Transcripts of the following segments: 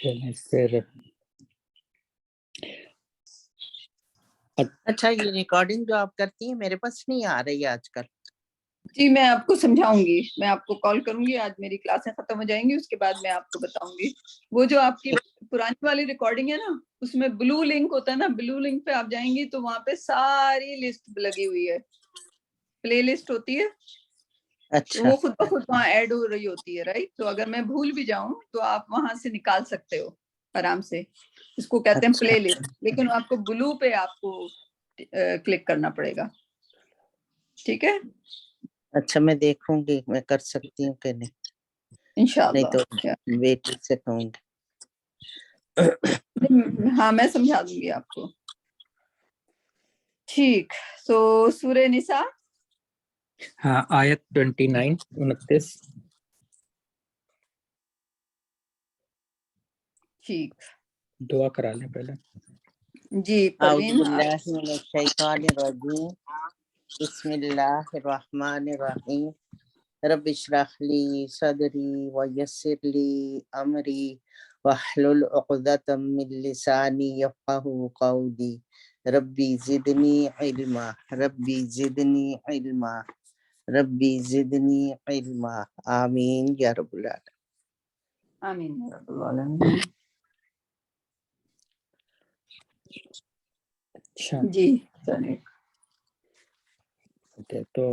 پھر اچھا یہ ریکارڈنگ جو آپ کرتی ہیں میرے پاس نہیں آ رہی ہے آج کل. جی میں آپ کو سمجھاؤں گی, میں آپ کو کال کروں گی, آج میری کلاسیں ختم ہو جائیں گی, اس کے بعد میں آپ کو بتاؤں گی. وہ جو آپ کی پرانی والی ریکارڈنگ ہے نا, اس میں بلو لنک ہوتا ہے نا, بلو لنک پہ آپ جائیں گی تو وہاں پہ ساری لسٹ لگی ہوئی ہے, پلے لسٹ ہوتی ہے. اچھا وہ خود بخود وہاں ایڈ ہو رہی ہوتی ہے, رائٹ. تو اگر میں بھول بھی جاؤں تو آپ وہاں سے نکال سکتے ہو آرام سے. اس کو کہتے ہیں پلے لسٹ, لیکن آپ کو بلو پہ آپ کو کلک کرنا پڑے گا. ٹھیک ہے, اچھا میں دیکھوں گی میں کر سکتی ہوں کہ نہیں, نہیں انشاءاللہ. تو بیٹی سے کہوں گی. ہاں میں سمجھا دوں گی آپ کو. ٹھیک, تو سورہ نساء ہاں آیت 29. ٹھیک, دعا کرا لیں پہلے. جی اعوذ پروین. باللہ من الشیطان الرجیم, بسم اللہ الرحمن الرحیم. رب اشرح لی صدری ویسر لی امری واحلل عقدۃ من لسانی یفقہوا قولی. ربی زدنی علما, ربی زدنی علما, ربی زدنی علما. آمین یا رب العالمین. آمین یا رب العالمین. اچھا جی چلیے, تو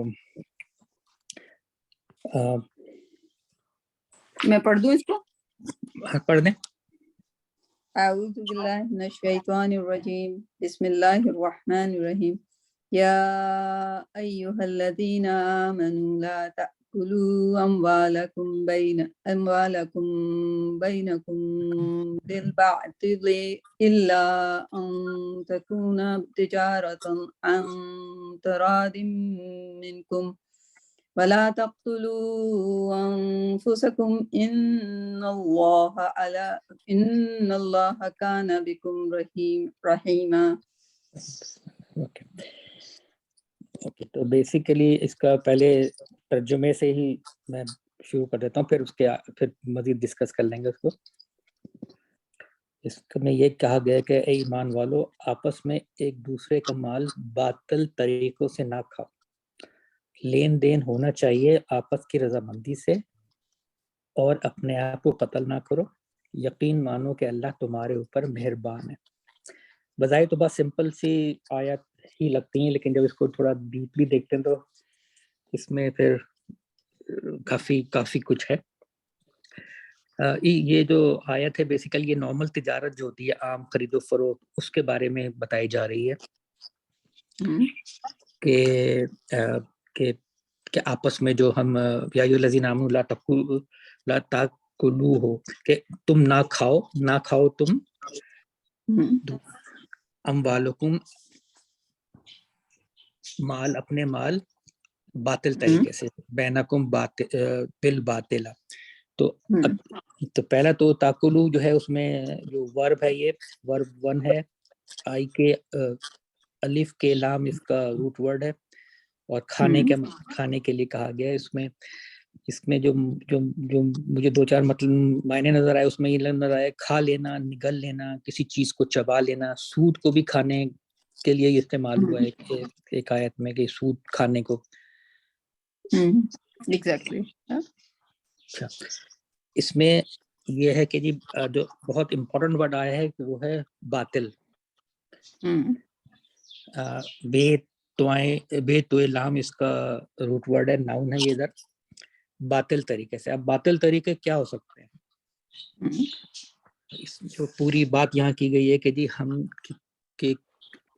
میں پڑھ دوں اس کو. پڑھ دیں. اعوذ باللہ من الشیطان الرجیم, بسم اللہ الرحمن الرحیم. یا ایہا الذین آمنوا لا تأکلوا اموالکم بینکم بالباطل الا ان تکون تجارۃ عن تراض منکم ولا تقتلوا انفسکم ان اللہ کان بکم رحیما. اوکے, تو بیسیکلی اس کا پہلے ترجمے سے ہی میں شروع کر دیتا ہوں, پھر اس کے پھر مزید ڈسکس کر لیں گے اس کو. اس میں یہ کہا گیا کہ اے ایمان والو, آپس میں ایک دوسرے کا مال باطل طریقوں سے نہ کھاؤ. لین دین ہونا چاہیے آپس کی رضامندی سے, اور اپنے آپ کو قتل نہ کرو. یقین مانو کہ اللہ تمہارے اوپر مہربان ہے. بظاہر تو بات سمپل سی آیت ہی لگتی ہیں, لیکن جب اس کو تھوڑا ڈیپلی دیکھتے ہیں تو اس میں پھر کافی کچھ ہے. یہ جو آیت ہے بیسیکلی یہ نارمل تجارت جو ہوتی ہے, عام خرید و فروخت, اس کے بارے میں بتائی جا رہی ہے کہ آپس میں جو ہم یا الذین آمنوا لا تاکلوا ہو, کہ تم نہ کھاؤ تم اموالکم مال, اپنے مال باطل طریقے سے, بینکم بالباطل. تو پہلا تو تاکلو جو ہے اس میں جو ورب ہے, یہ ورب 1 ہے, آئی کے الف کے لام اس کا روٹ ورڈ ہے, اور کھانے کے لیے کہا گیا ہے. اس میں جو مجھے 2-4 مطلب معنی نظر آئے, اس میں یہ نظر آیا کھا لینا, نگل لینا, کسی چیز کو چبا لینا. سود کو بھی کھانے کے لیے استعمال ہوا ہے ایک آیت میں, کہ سود کھانے کو. ایگزیکٹلی. اچھا, اس میں یہ ہے کہ جی جو بہت امپورٹنٹ ورڈ آیا ہے کہ وہ ہے باطل. بے تو لام اس کا روٹ ورڈ ہے, ناؤن ہے یہ ادھر. باطل طریقے سے, اب باطل طریقے کیا ہو سکتے ہیں؟ جو پوری بات یہاں کی گئی ہے کہ جی ہم کہ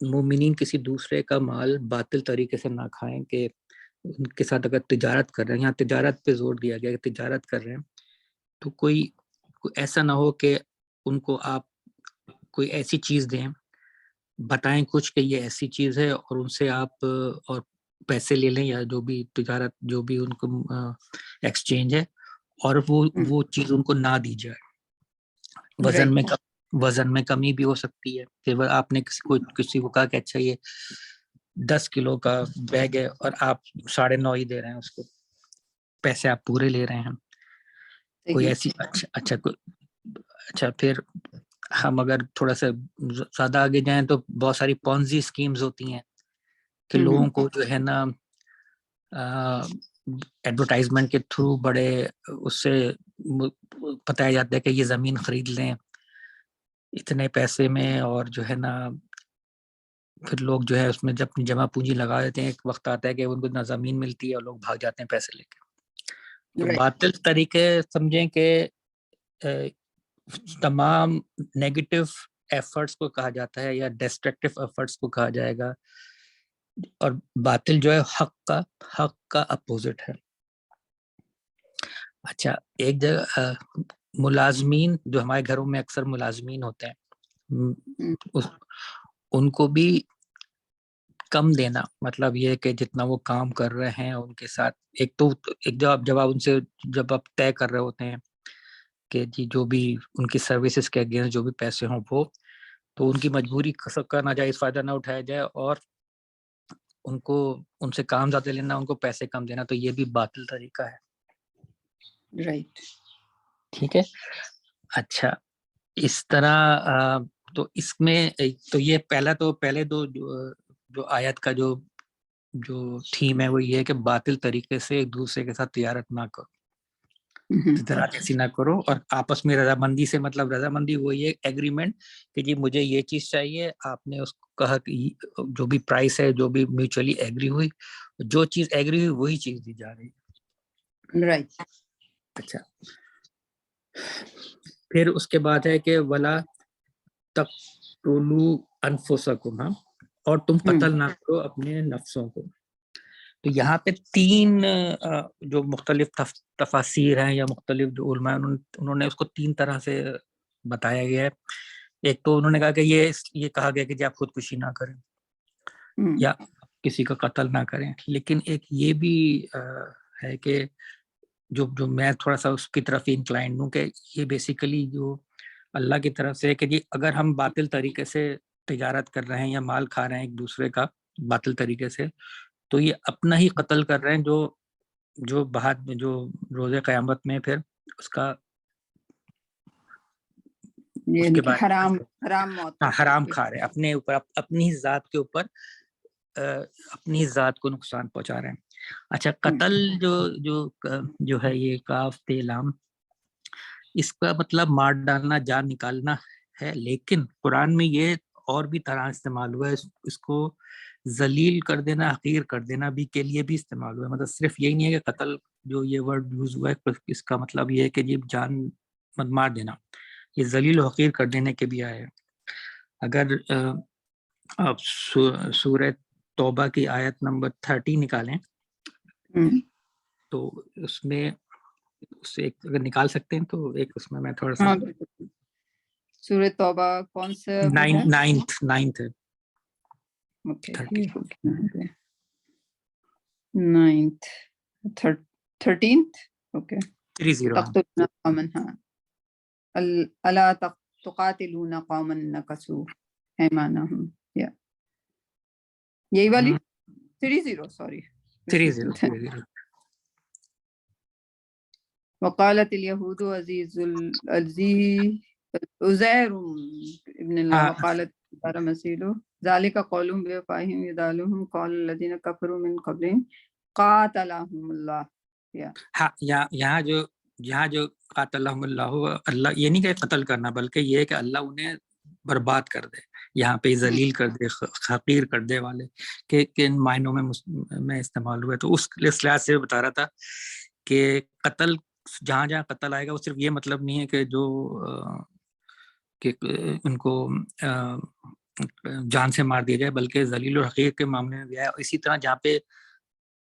مومنین کسی دوسرے کا مال باطل طریقے سے نہ کھائیں, کہ ان کے ساتھ اگر تجارت کر رہے ہیں, یہاں تجارت پہ زور دیا گیا کہ تجارت کر رہے ہیں, تو کوئی ایسا نہ ہو کہ ان کو آپ کوئی ایسی چیز دیں, بتائیں کچھ کہ یہ ایسی چیز ہے, اور ان سے آپ اور پیسے لے لیں یا جو بھی تجارت جو بھی ان کو ایکسچینج ہے, اور وہ چیز ان کو نہ دی جائے. وزن میں کمی بھی ہو سکتی ہے, کہ آپ نے کسی کو کہا کہ اچھا یہ 10 کلو کا بیگ ہے, اور آپ 9.5 ہی دے رہے ہیں اس کو, پیسے آپ پورے لے رہے ہیں. کوئی ایسی اچھا اچھا پھر ہم اگر تھوڑا سا زیادہ آگے جائیں تو بہت ساری پونزی اسکیمز ہوتی ہیں کہ لوگوں کو جو ہے نا ایڈورٹائزمنٹ کے تھرو بڑے اس سے بتایا جاتا ہے کہ یہ زمین خرید لیں اتنے پیسے میں، اور جو ہے نا پھر لوگ جو ہے اس میں جب اپنی جمع پونجی لگا دیتے ہیں، ایک وقت آتا ہے کہ ان کو نہ زمین ملتی ہے اور لوگ بھاگ جاتے ہیں پیسے لے کے. تو باطل طریقے سمجھیں کہ تمام نیگیٹو ایفرٹس کو کہا جاتا ہے یا ڈسٹرکٹیو ایفرٹس کو کہا جائے گا، اور باطل جو ہے حق کا اپوزٹ ہے. اچھا ایک جگہ ملازمین جو ہمارے گھروں میں اکثر ملازمین ہوتے ہیں ان کو بھی کم دینا، مطلب یہ کہ جتنا وہ کام کر رہے ہیں ان کے ساتھ ایک جب آپ ان سے جب آپ طے کر رہے ہوتے ہیں کہ جی جو بھی ان کی سروسز کے اگینسٹ جو بھی پیسے ہوں وہ، تو ان کی مجبوری کا ناجائز فائدہ نہ اٹھایا جائے اور ان سے کام زیادہ لینا، ان کو پیسے کم دینا، تو یہ بھی باطل طریقہ ہے. رائٹ، ٹھیک ہے. اچھا اس طرح تو اس میں تو یہ پہلے دو جو آیت کا جو تھیم ہے وہ یہ ہے کہ باطل طریقے سے ایک دوسرے کے ساتھ تجارت نہ کرو، تجارت ایسی نہ کرو، اور آپس میں رضامندی سے، مطلب رضامندی وہی ہے ایگریمنٹ کہ جی مجھے یہ چیز چاہیے، آپ نے اس کو کہا کہ جو بھی پرائس ہے جو بھی میوچولی ایگری ہوئی، جو چیز ایگری ہوئی وہی چیز دی جا رہی ہے. رائٹ. اچھا پھر اس کے بعد ہے کہ ولا تقتلوا انفسکم، اور تم قتل نہ کرو اپنے نفسوں کو. تو یہاں پہ 3 جو مختلف تفاسیر ہیں یا مختلف جو علماء انہوں نے اس کو 3 طرح سے بتایا گیا ہے. ایک تو انہوں نے کہا کہ یہ کہا گیا کہ جی آپ خودکشی نہ کریں یا کسی کا قتل نہ کریں، لیکن ایک یہ بھی ہے کہ جو میں تھوڑا سا اس کی طرف انکلائنڈ ہوں کہ یہ بیسیکلی جو اللہ کی طرف سے ہے کہ جی اگر ہم باطل طریقے سے تجارت کر رہے ہیں یا مال کھا رہے ہیں ایک دوسرے کا باطل طریقے سے، تو یہ اپنا ہی قتل کر رہے ہیں جو بعد میں جو روز قیامت میں پھر اس کا اس کے بعد حرام کھا رہے ہیں، اپنے اوپر اپنی ذات کے اوپر اپنی ذات کو نقصان پہنچا رہے ہیں. اچھا قتل جو ہے یہ کاف تے لام، اس کا مطلب مار ڈالنا، جان نکالنا ہے، لیکن قرآن میں یہ اور بھی طرح استعمال ہوا ہے. اس کو ذلیل کر دینا، حقیر کر دینا بھی کے لیے بھی استعمال ہوا ہے. مطلب صرف یہی نہیں ہے کہ قتل جو یہ ورڈ یوز ہوا ہے اس کا مطلب یہ ہے کہ یہ جان مار دینا، یہ ذلیل و حقیر کر دینے کے بھی آئے ہیں. اگر آپ سورہ توبہ کی آیت نمبر 30 نکالیں تو اس میں اس ایک اگر نکال سکتے ہیں تو ایک اس میں تھوڑا سا سورہ توبہ کون سے 9th ہے. اوکے 9th 13th اوکے 30 تقتلون قوما، ہاں الا تقاتلون قوما نکثوا ایمانهم، یہی والی 30 سوری 30 وقالت اليهود عزير ابن الله وقالت النصارى المسيح ذلك قولهم بأفواههم يضلون قال الذين كفروا من قبلهم قاتلهم الله. ہاں یہاں جو قاتلهم اللہ یہ نہیں کہ قتل کرنا، بلکہ یہ کہ اللہ انہیں برباد کر دے، یہاں پہ ذلیل کر دے، حقیر کر دے والے کہ کن معنوں میں استعمال ہوئے. تو اس لحاظ سے بتا رہا تھا کہ قتل جہاں جہاں قتل آئے گا وہ صرف یہ مطلب نہیں ہے کہ ان کو جان سے مار دیا جائے، بلکہ ذلیل و حقیر کے معاملے میں بھی ہے. اسی طرح جہاں پہ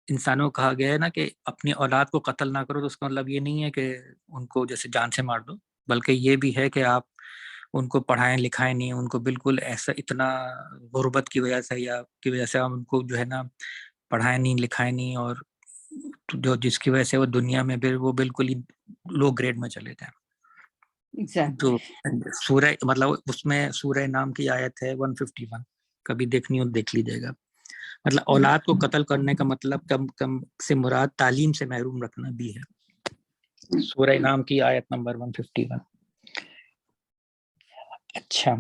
انسانوں کو کہا گیا ہے نا کہ اپنی اولاد کو قتل نہ کرو، تو اس کا مطلب یہ نہیں ہے کہ ان کو جیسے جان سے مار دو، بلکہ یہ بھی ہے کہ آپ ان کو پڑھائیں لکھائیں نہیں، ان کو بالکل ایسا اتنا غربت کی وجہ سے یا کی وجہ سے آپ ان کو جو ہے نا پڑھائیں نہیں لکھائیں نہیں، اور جو جس کی وجہ سے وہ دنیا میں پھر وہ بالکل ہی لو گریڈ میں چلے جائیں. تو سورہ مطلب اس میں سورہ نام کی آیت ہے 151، کبھی دیکھنی ہو دیکھ لیجیے گا. مطلب اولاد کو قتل کرنے کا مطلب کم سے مراد تعلیم سے محروم رکھنا بھی ہے. سورہ نام کی آیت نمبر 151. اچھا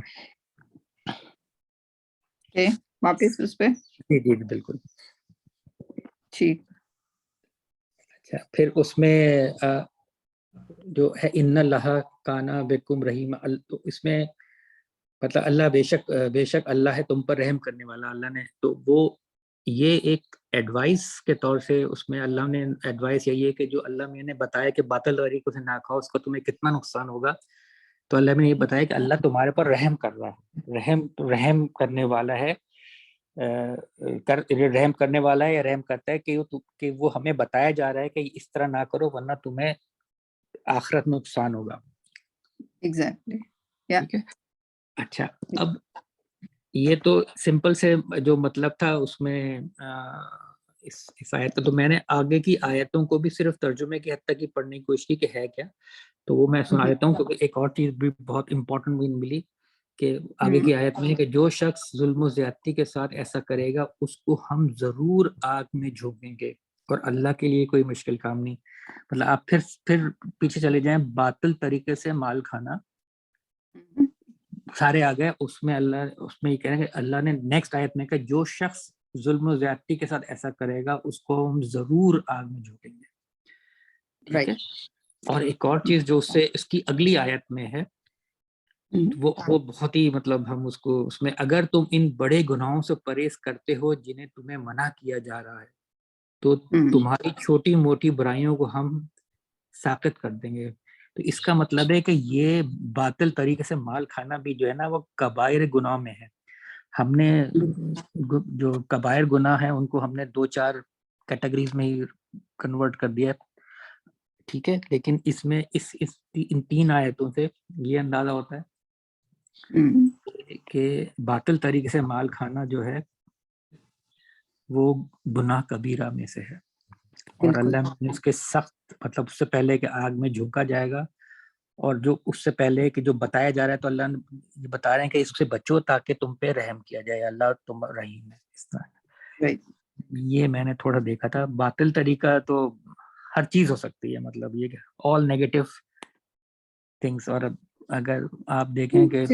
واپس اس پہ جی جی بالکل. ٹھیک. اچھا پھر اس میں جو ہے ان اللہ کانا بکم رحیم، تو اس میں مطلب اللہ بے شک اللہ ہے تم پر رحم کرنے والا. اللہ نے تو وہ یہ ایک ایڈوائس کے طور سے اس میں اللہ نے ایڈوائس یہی ہے کہ جو اللہ میں نے بتایا کہ باطل طریقوں سے نہ کھاؤ، اس کا تمہیں کتنا نقصان ہوگا. تو اللہ نے یہ بتایا کہ اللہ تمہارے پر رحم کر رہا ہے، رحم کرنے والا ہے، رحم کرنے والا ہے یا رحم کرتا ہے کہ وہ ہمیں بتایا جا رہا ہے کہ اس طرح نہ کرو ورنہ تمہیں آخرت میں نقصان ہوگا. ایگزیکٹلی. ٹھیک ہے. اچھا اب یہ تو سمپل سے جو مطلب تھا اس میں اس آیت کا، تو میں نے آگے کی آیتوں کو بھی صرف ترجمے کی حد تک ہی پڑھنے کی کوشش کی کہ ہے کیا، تو وہ میں سنا دیتا ہوں کیونکہ ایک اور چیز بھی بہت امپورٹنٹ ملی کہ آگے کی آیت میں ہے کہ جو شخص ظلم و زیادتی کے ساتھ ایسا کرے گا اس کو ہم ضرور آگ میں جھونکیں گے اور اللہ کے لیے کوئی مشکل کام نہیں. مطلب آپ پھر پیچھے چلے جائیں، باطل طریقے سے مال کھانا سارے آ گئے. اس میں یہ کہہ رہے ہیں کہ اللہ نے نیکسٹ آیت میں کہ جو شخص ظلم و زیادتی کے ساتھ ایسا کرے گا اس کو ہم ضرور آگ میں جھونکیں گے. ٹھیک ہے. اور ایک اور چیز جو اس کی اگلی آیت میں ہے وہ بہت ہی مطلب ہم اس میں اگر تم ان بڑے گناہوں سے پرہیز کرتے ہو جنہیں تمہیں منع کیا جا رہا ہے تو تمہاری چھوٹی موٹی برائیوں کو ہم ساقط کر دیں گے. تو اس کا مطلب ہے کہ یہ باطل طریقے سے مال کھانا بھی جو ہے نا وہ کبائر گناہ میں ہے. ہم نے جو کبائر گناہ ہیں ان کو ہم نے 2-4 کیٹیگریز میں ہی کنورٹ کر دیا. ٹھیک ہے. لیکن اس میں ان 3 آیتوں سے یہ اندازہ ہوتا ہے کہ باطل طریقے سے مال کھانا جو ہے وہ گناہ کبیرہ میں سے ہے اور اللہ نے اس کے سخت مطلب اس سے پہلے کہ آگ میں جھونکا جائے گا اور جو اس سے پہلے کہ جو بتایا جا رہا ہے تو اللہ نے یہ بتا رہے ہیں کہ اس سے بچو تاکہ تم پہ رحم کیا جائے. اللہ تم رحیم ہے. اس طرح یہ میں نے تھوڑا دیکھا تھا. باطل طریقہ تو ہر چیز ہو سکتی ہے، مطلب یہ کہ آل نیگیٹو تھنگس. اور اگر آپ دیکھیں کہ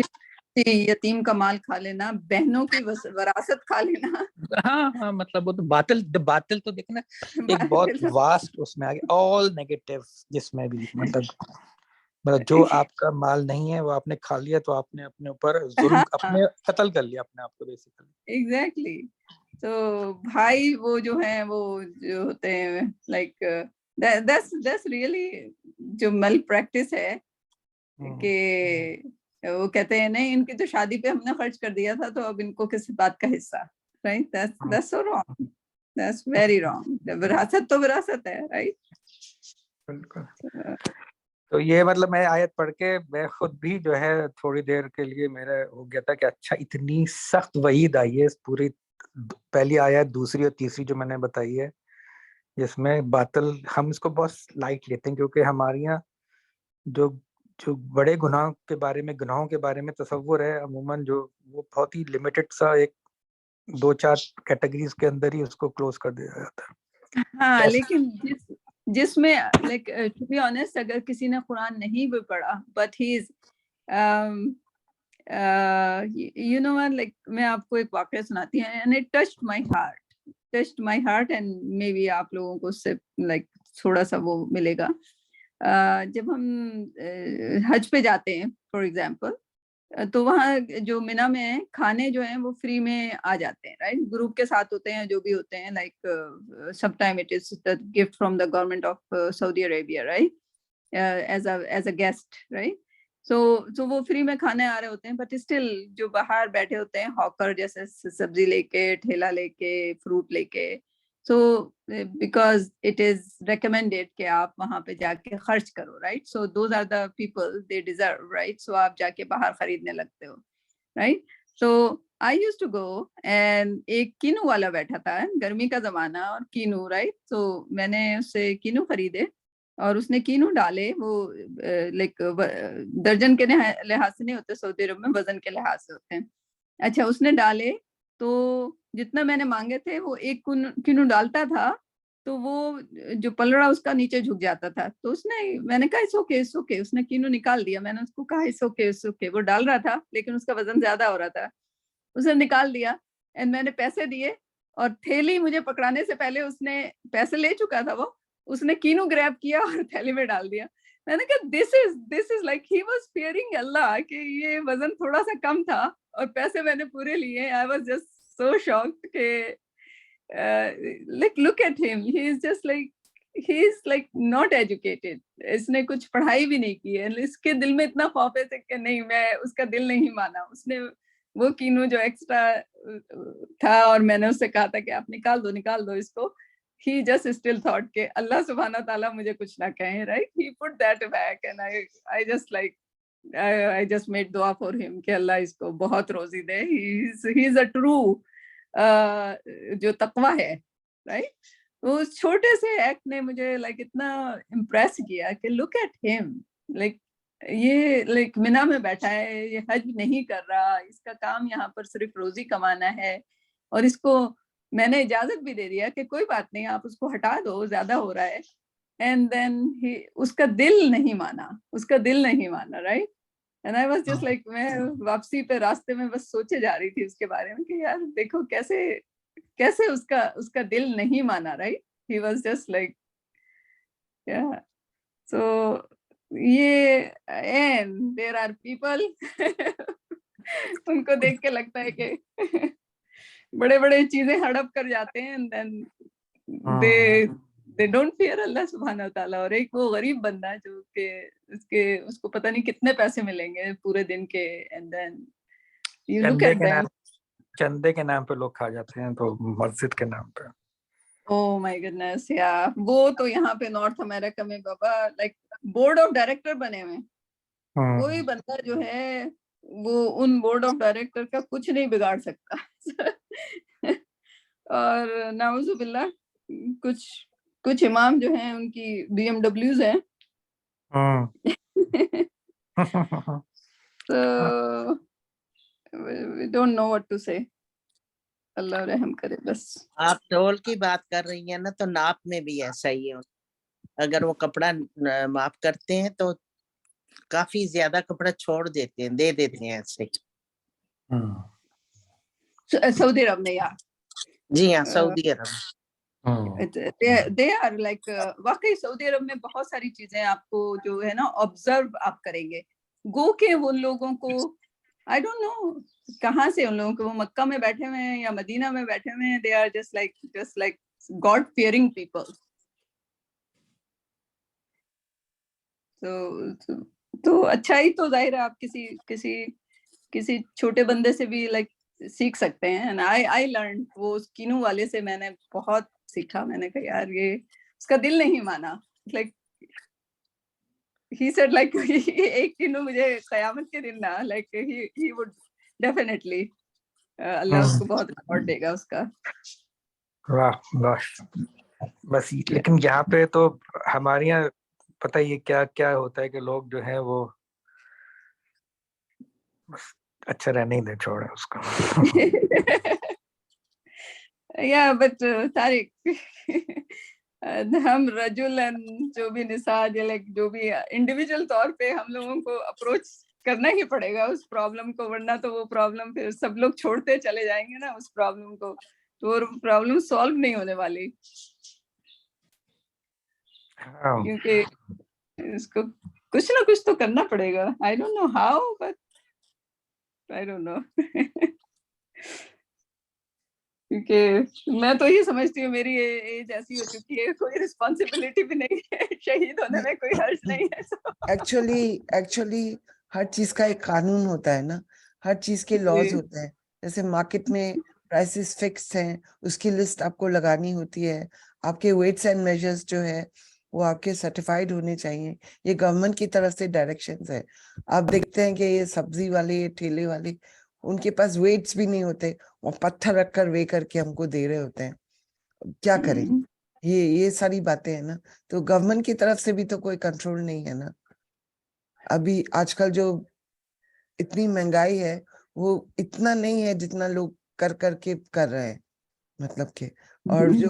یتیم کا مال کھا لینا، بہنوں کی وراثت کھا لینا، ہاں مطلب وہ تو باطل تو دیکھنا ایک بہت واسٹ اس میں آگے آل نیگیٹو، جس میں بھی مطلب جو آپ کا مال نہیں ہے وہ آپ نے کھا لیا تو آپ نے اپنے اوپر ظلم اپنے قتل کر لیا اپنے آپ کو بیسیکلی. ایگزیکٹلی. تو بھائی وہ جو ہیں وہ جو ہوتے ہیں لائک that's really جو مل پریکٹس ہے کہ وہ کہتے ہیں نہیں ان کی تو شادی پہ ہم نے خرچ کر دیا تھا تو اب ان کو کس بات کا حصہ. Right. that's so wrong. that's very wrong. وراثت تو وراثت ہے. رائٹ. بالکل. تو یہ مطلب میں آیت پڑھ کے میں خود بھی جو ہے تھوڑی دیر کے لیے میرا ہو گیا تھا کہ اچھا اتنی سخت وعید آئی ہے پوری پہلی آیت، دوسری اور تیسری جو میں نے بتائی ہے جس میں باطل ہم اس کو بہت لائٹ لیتے ہیں کیونکہ ہمارے یہاں جو بڑے گناہوں کے بارے میں تصور ہے عموماً جو وہ بہت ہی لمیٹڈ سا ایک 2-4 کیٹیگریز کے اندر ہی اس کو کلوز کر دیا جاتا ہے. ہاں لیکن جس میں لائک ٹو بی آنیسٹ اگر کسی نے قرآن نہیں بھی پڑھا but he is you know like میں آپ کو ایک واقعہ سناتی ہوں and it touched my heart and maybe آپ لوگوں کو اس سے لائک تھوڑا سا وہ ملے گا. جب ہم حج پہ جاتے ہیں فار ایگزامپل تو وہاں جو مینا میں کھانے جو ہیں وہ فری میں آ جاتے ہیں. رائٹ. گروپ کے ساتھ ہوتے ہیں جو بھی ہوتے ہیں like some time it is the gift from the government of Saudi Arabia. Right. As a guest. Right. So وہ فری میں کھانے آ رہے ہوتے ہیں بٹ اسٹل جو باہر بیٹھے ہوتے ہیں ہاکر جیسے سبزی لے کے ٹھیلا لے کے فروٹ لے کے so because it is recommended کہ آپ وہاں پہ جا کے خرچ کرو. Right. So those are the people they deserve. Right. So آپ جا کے باہر خریدنے لگتے ہو. Right. So I used to go and ایک کینو والا بیٹھا تھا، گرمی کا زمانہ اور کینو. رائٹ. سو میں نے اس سے کینو خریدے اور اس نے کینو ڈالے. وہ لائک درجن کے لحاظ سے نہیں ہوتے سعودی عرب میں، وزن کے لحاظ سے ہوتے ہیں. اچھا اس نے ڈالے تو جتنا میں نے مانگے تھے وہ ایک کینو ڈالتا تھا تو وہ جو پلڑا اس کا نیچے جھک جاتا تھا. تو اس نے, میں نے کہا اٹس اوکے, اس نے کینو نکال دیا. میں نے اس کو کہا اٹس اوکے. وہ ڈال رہا تھا لیکن اس کا وزن زیادہ ہو رہا تھا. اس نے نکال دیا اینڈ میں نے پیسے دیے, اور تھیلی مجھے پکڑانے سے پہلے اس نے پیسے لے چکا تھا, وہ اس نے کینو گریب کیا اور تھیلی میں ڈال دیا. میں نے کہا this is like he was fearing Allah, کہ یہ وزن تھوڑا سا کم تھا اور پیسے میں نے پورے لیے. I was just so shocked کہ like look at him, he is just like not educated. اس نے کچھ پڑھائی بھی نہیں کی ہے, اس کے دل میں اتنا خوف ہے کہ نہیں, میں اس کا دل نہیں مانا. اس نے وہ کینو جو ایکسٹرا تھا اور میں نے اس سے کہا تھا کہ آپ نکال دو اس کو, he just still thought کہ اللہ سبحانہ تعالیٰ مجھے کچھ نہ کہیں, right? He put that back and I just like I just made dua for him کہ اللہ اس کو بہت روزی دے. He is a true جو تقویٰ ہے, رائٹ. اس چھوٹے سے ایکٹ نے مجھے لائک اتنا امپریس کیا کہ لک ایٹ ہم, لائک یہ لائک منا میں بیٹھا ہے, یہ حج نہیں کر رہا, اس کا کام یہاں پر صرف روزی کمانا ہے, اور اس کو میں نے اجازت بھی دے دیا کہ کوئی بات نہیں, آپ اس کو ہٹا دو, زیادہ ہو رہا ہے. اینڈ دین اس کا دل نہیں مانا, right. And I was just like, میں واپسی پہ راستے میں بس سوچے جا رہی تھی اس کے بارے میں کہ یار دیکھو کیسے اس کا دل نہیں مانا, right? He was just like, yeah. So یہ and there are people ان کو دیکھ کے لگتا ہے کہ بڑے چیزیں ہڑپ کر جاتے ہیں, and then they don't fear اللہ سبحانہ تعالیٰ. اور ایک وہ غریب بندہ جو کہ اس کو پتہ نہیں کتنے پیسے ملیں گے پورے دن کے, and then you look at them. چندے کے نام پہ لوگ کھا جاتے ہیں تو مسجد کے نام پہ. Oh my goodness, yeah. وہ تو یہاں پہ نارتھ امریکہ میں بابا لائک بورڈ آف ڈائریکٹر بنے ہوئے. کوئی بندہ جو ہے وہ ان بورڈ آف ڈائریکٹر کا کچھ نہیں بگاڑ سکتا. اور نعوذ باللہ کچھ امام جو ہیں ان کی BMWs ہیں. So we don't know what to say. اللہ رحم کرے بس. آپ ڈول کی بات کر رہی ہیں نا, تو ناپ میں بھی ایسا ہی ہے. اگر وہ کپڑا ماپ کرتے ہیں تو کافی زیادہ کپڑا چھوڑ دیتے ہیں, دے دیتے ہیں ایسے. سعودی عرب میں, یا جی ہاں سعودی عرب they are like واقعی سعودی عرب میں بہت ساری چیزیں آپ کو جو ہے نا آبزرو آپ کریں گے. گو کہ ان لوگوں کو I don't know کہاں سے ان لوگوں کو, وہ مکہ میں بیٹھے ہوئے ہیں یا مدینہ میں بیٹھے ہوئے ہیں, they are just like God fearing people. تو اچھائی تو ظاہر ہے آپ کسی چھوٹے بندے سے بھی لائک سیکھ سکتے ہیں. and I learned وہ کینو والے سے میں نے بہت سیکھا. میں نے کہا یار یہ اس کا دل نہیں مانا, like he said like ایک کینو مجھے قیامت کے دن نا like he would definitely اللہ اس کو بہت ریوارڈ دے گا اس کا. بس لیکن یہاں پہ تو ہمارے یہاں پتہ یہ کیا ہوتا ہے کہ لوگ جو ہیں وہ اچھا رہنے ہی دے, چھوڑے اس کو. یا بٹ طارق ہم رجولن جو بھی نساء جو بھی انڈیویجول طور پہ ہم لوگوں کو اپروچ کرنا ہی پڑے گا اس پرابلم کو, ورنہ تو وہ پرابلم پھر سب لوگ چھوڑتے چلے جائیں گے نا اس پرابلم کو, تو وہ پرابلم سالو نہیں ہونے والی. کیونکہ اس کو کچھ نہ کچھ تو کرنا پڑے گا. I don't know how, but I don't know. کیونکہ میں تو یہ سمجھتی ہوں میری ایج ایسی ہو چکی ہے, کوئی رسپانسبلٹی بھی نہیں ہے, شہید ہونے میں کوئی حرج نہیں ہے. ایکچولی ہر چیز کا ایک قانون ہوتا ہے نا, ہر چیز کے لاز ہوتے ہیں. جیسے مارکیٹ میں پرائسز فکس ہیں, اس کی لسٹ آپ کو لگانی ہوتی ہے. آپ کے ویٹس اینڈ میجرز جو ہے وہ آپ کے سرٹیفائڈ ہونے چاہیے. یہ گورنمنٹ کی طرف سے ڈائریکشنز ہے. آپ دیکھتے ہیں کہ یہ سبزی والے, یہ ٹھیلے والے, ان کے پاس ویٹس بھی نہیں ہوتے, وہ پتھر رکھ کر وے کر کے ہم کو دے رہے ہوتے ہیں. کیا کریں, یہ ساری باتیں ہیں نا. تو گورنمنٹ کی طرف سے بھی تو کوئی کنٹرول نہیں ہے نا. ابھی آج کل جو اتنی مہنگائی ہے وہ اتنا نہیں ہے جتنا لوگ کر کے کر رہے ہیں, مطلب کہ. اور جو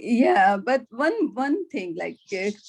yeah, but one thing like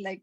like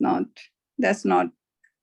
not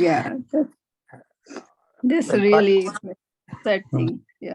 Yeah, that's really sad thing. Yeah.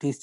30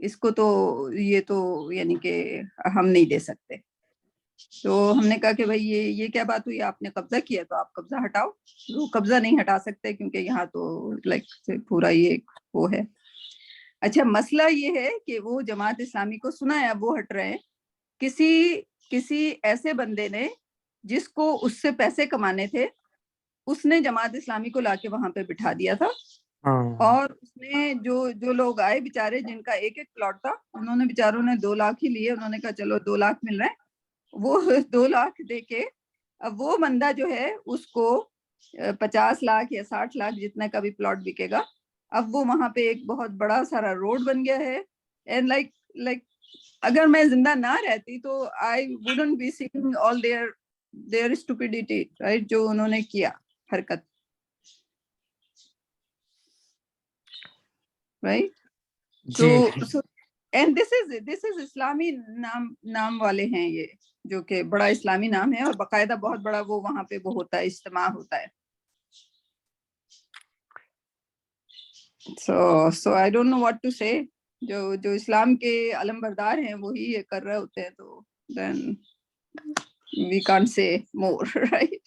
اس کو تو یہ تو یعنی کہ ہم نہیں دے سکتے. تو ہم نے کہا کہ بھائی یہ کیا بات ہوئی, آپ نے قبضہ کیا تو آپ قبضہ ہٹاؤ. وہ قبضہ نہیں ہٹا سکتے کیونکہ یہاں تو لائک پورا یہ وہ ہے. اچھا مسئلہ یہ ہے کہ وہ جماعت اسلامی کو سنا ہے, اب وہ ہٹ رہے ہیں. کسی ایسے بندے نے جس کو اس سے پیسے کمانے تھے, اس نے جماعت اسلامی کو لا کے وہاں پہ بٹھا دیا تھا. اور اس نے جو لوگ آئے بیچارے جن کا ایک پلاٹ تھا, انہوں نے بیچاروں نے 2 لاکھ ہی لیے. انہوں نے کہا چلو 2 لاکھ مل رہے ہیں, وہ 2 لاکھ دے کے اب وہ بندہ جو ہے اس کو 50 لاکھ یا 60 لاکھ جتنے کا بھی پلاٹ بکے گا. اب وہ وہاں پہ ایک بہت بڑا سارا روڈ بن گیا ہے. اینڈ لائک اگر میں زندہ نہ رہتی تو I wouldn't be seeing all their stupidity, right, جو انہوں نے کیا حرکت, right. So and this is اسلامی نام والے ہیں یہ, جو کہ بڑا اسلامی نام ہے اور باقاعدہ بہت بڑا وہ وہاں پہ وہ ہوتا ہے, اجتماع ہوتا ہے. So I don't know what to say. جو اسلام کے علم بردار ہیں وہی یہ کر رہے ہوتے ہیں, تو then we can't say more, right.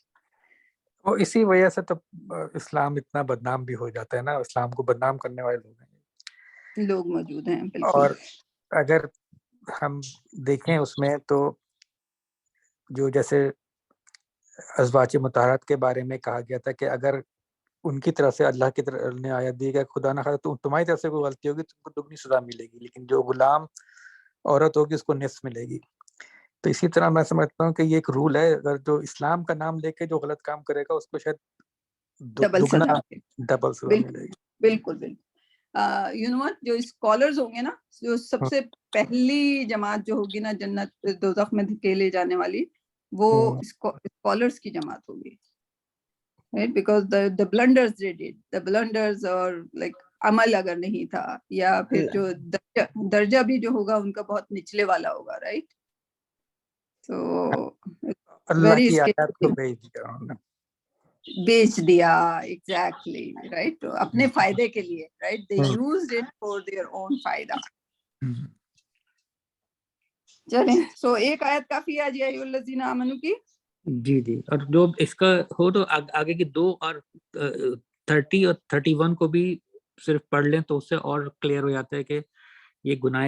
اور اسی وجہ سے تو اسلام اتنا بدنام بھی ہو جاتا ہے نا, اسلام کو بدنام کرنے والے لوگ موجود ہیں. بالکل. اور اگر ہم دیکھیں اس میں تو جو جیسے ازواج مطہرات کے بارے میں کہا گیا تھا کہ اگر ان کی طرف سے اللہ کی طرف نے آیت دی کہ خدا نہ خواستہ تمہاری طرف سے کوئی غلطی ہوگی تم کو دگنی سزا ملے گی, لیکن جو غلام عورت ہوگی اس کو نصف ملے گی. تو اسی طرح میں سمجھتا ہوں کہ یہ ایک رول ہے, اگر جو اسلام کا نام لے کے جو غلط کام کرے گا اس کو شاید ڈبل دگنا سزا. ڈبل سزا ملے گی. بالکل بالکل. یو نو what, جو اسکالرز ہوں گے نا, جو سب سے پہلی جماعت جو ہوگی نا جنت دوزخ میں دھکیلے جانے والی, وہ اسکالرز کی جماعت ہوگی, right, because the blunders they did, the blunders اور like عمل اگر نہیں تھا, یا پھر جو درجہ بھی جو ہوگا ان کا بہت نچلے والا ہوگا, right. So اللہ کی آیات کو بیچ دیا, ایگزیکٹلی, رائٹ, اپنے فائدے کے لیے, right, they used it for their own فائدہ. چلیں, سو ایک آیت کافی ہے جی الذین آمنوا کی. جی اور جو اس کا ہو تو آگے کی 2 اور 30 اور 31 کو بھی صرف پڑھ لیں تو اس سے اور کلیئر ہو جاتا ہے کہ یہ گناہ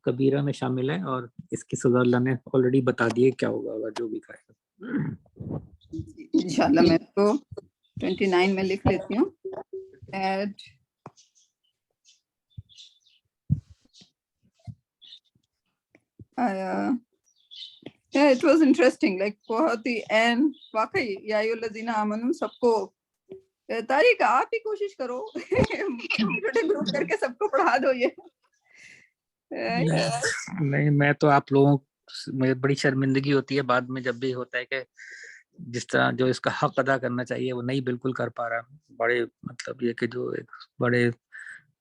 کبیرہ میں شامل ہے اور اس کی سزا اللہ نے آلریڈی بتا دی ہے کیا ہوگا جو بھی کرے گا. انشاءاللہ میں تو 29 میں لکھ لیتی ہوں. It was interesting, like بہت ہی این واقعی یا الذین آمنوا سب کو. طارق آپ ہی کوشش کرو, چھوٹے گروپ کر کے سب کو پڑھا دو یہ. نہیں, میں تو آپ لوگوں مجھے بڑی شرمندگی ہوتی ہے بعد میں جب بھی ہوتا ہے کہ جس طرح جو اس کا حق ادا کرنا چاہیے وہ نہیں بالکل کر پا رہا. بڑے مطلب یہ کہ جو ایک بڑے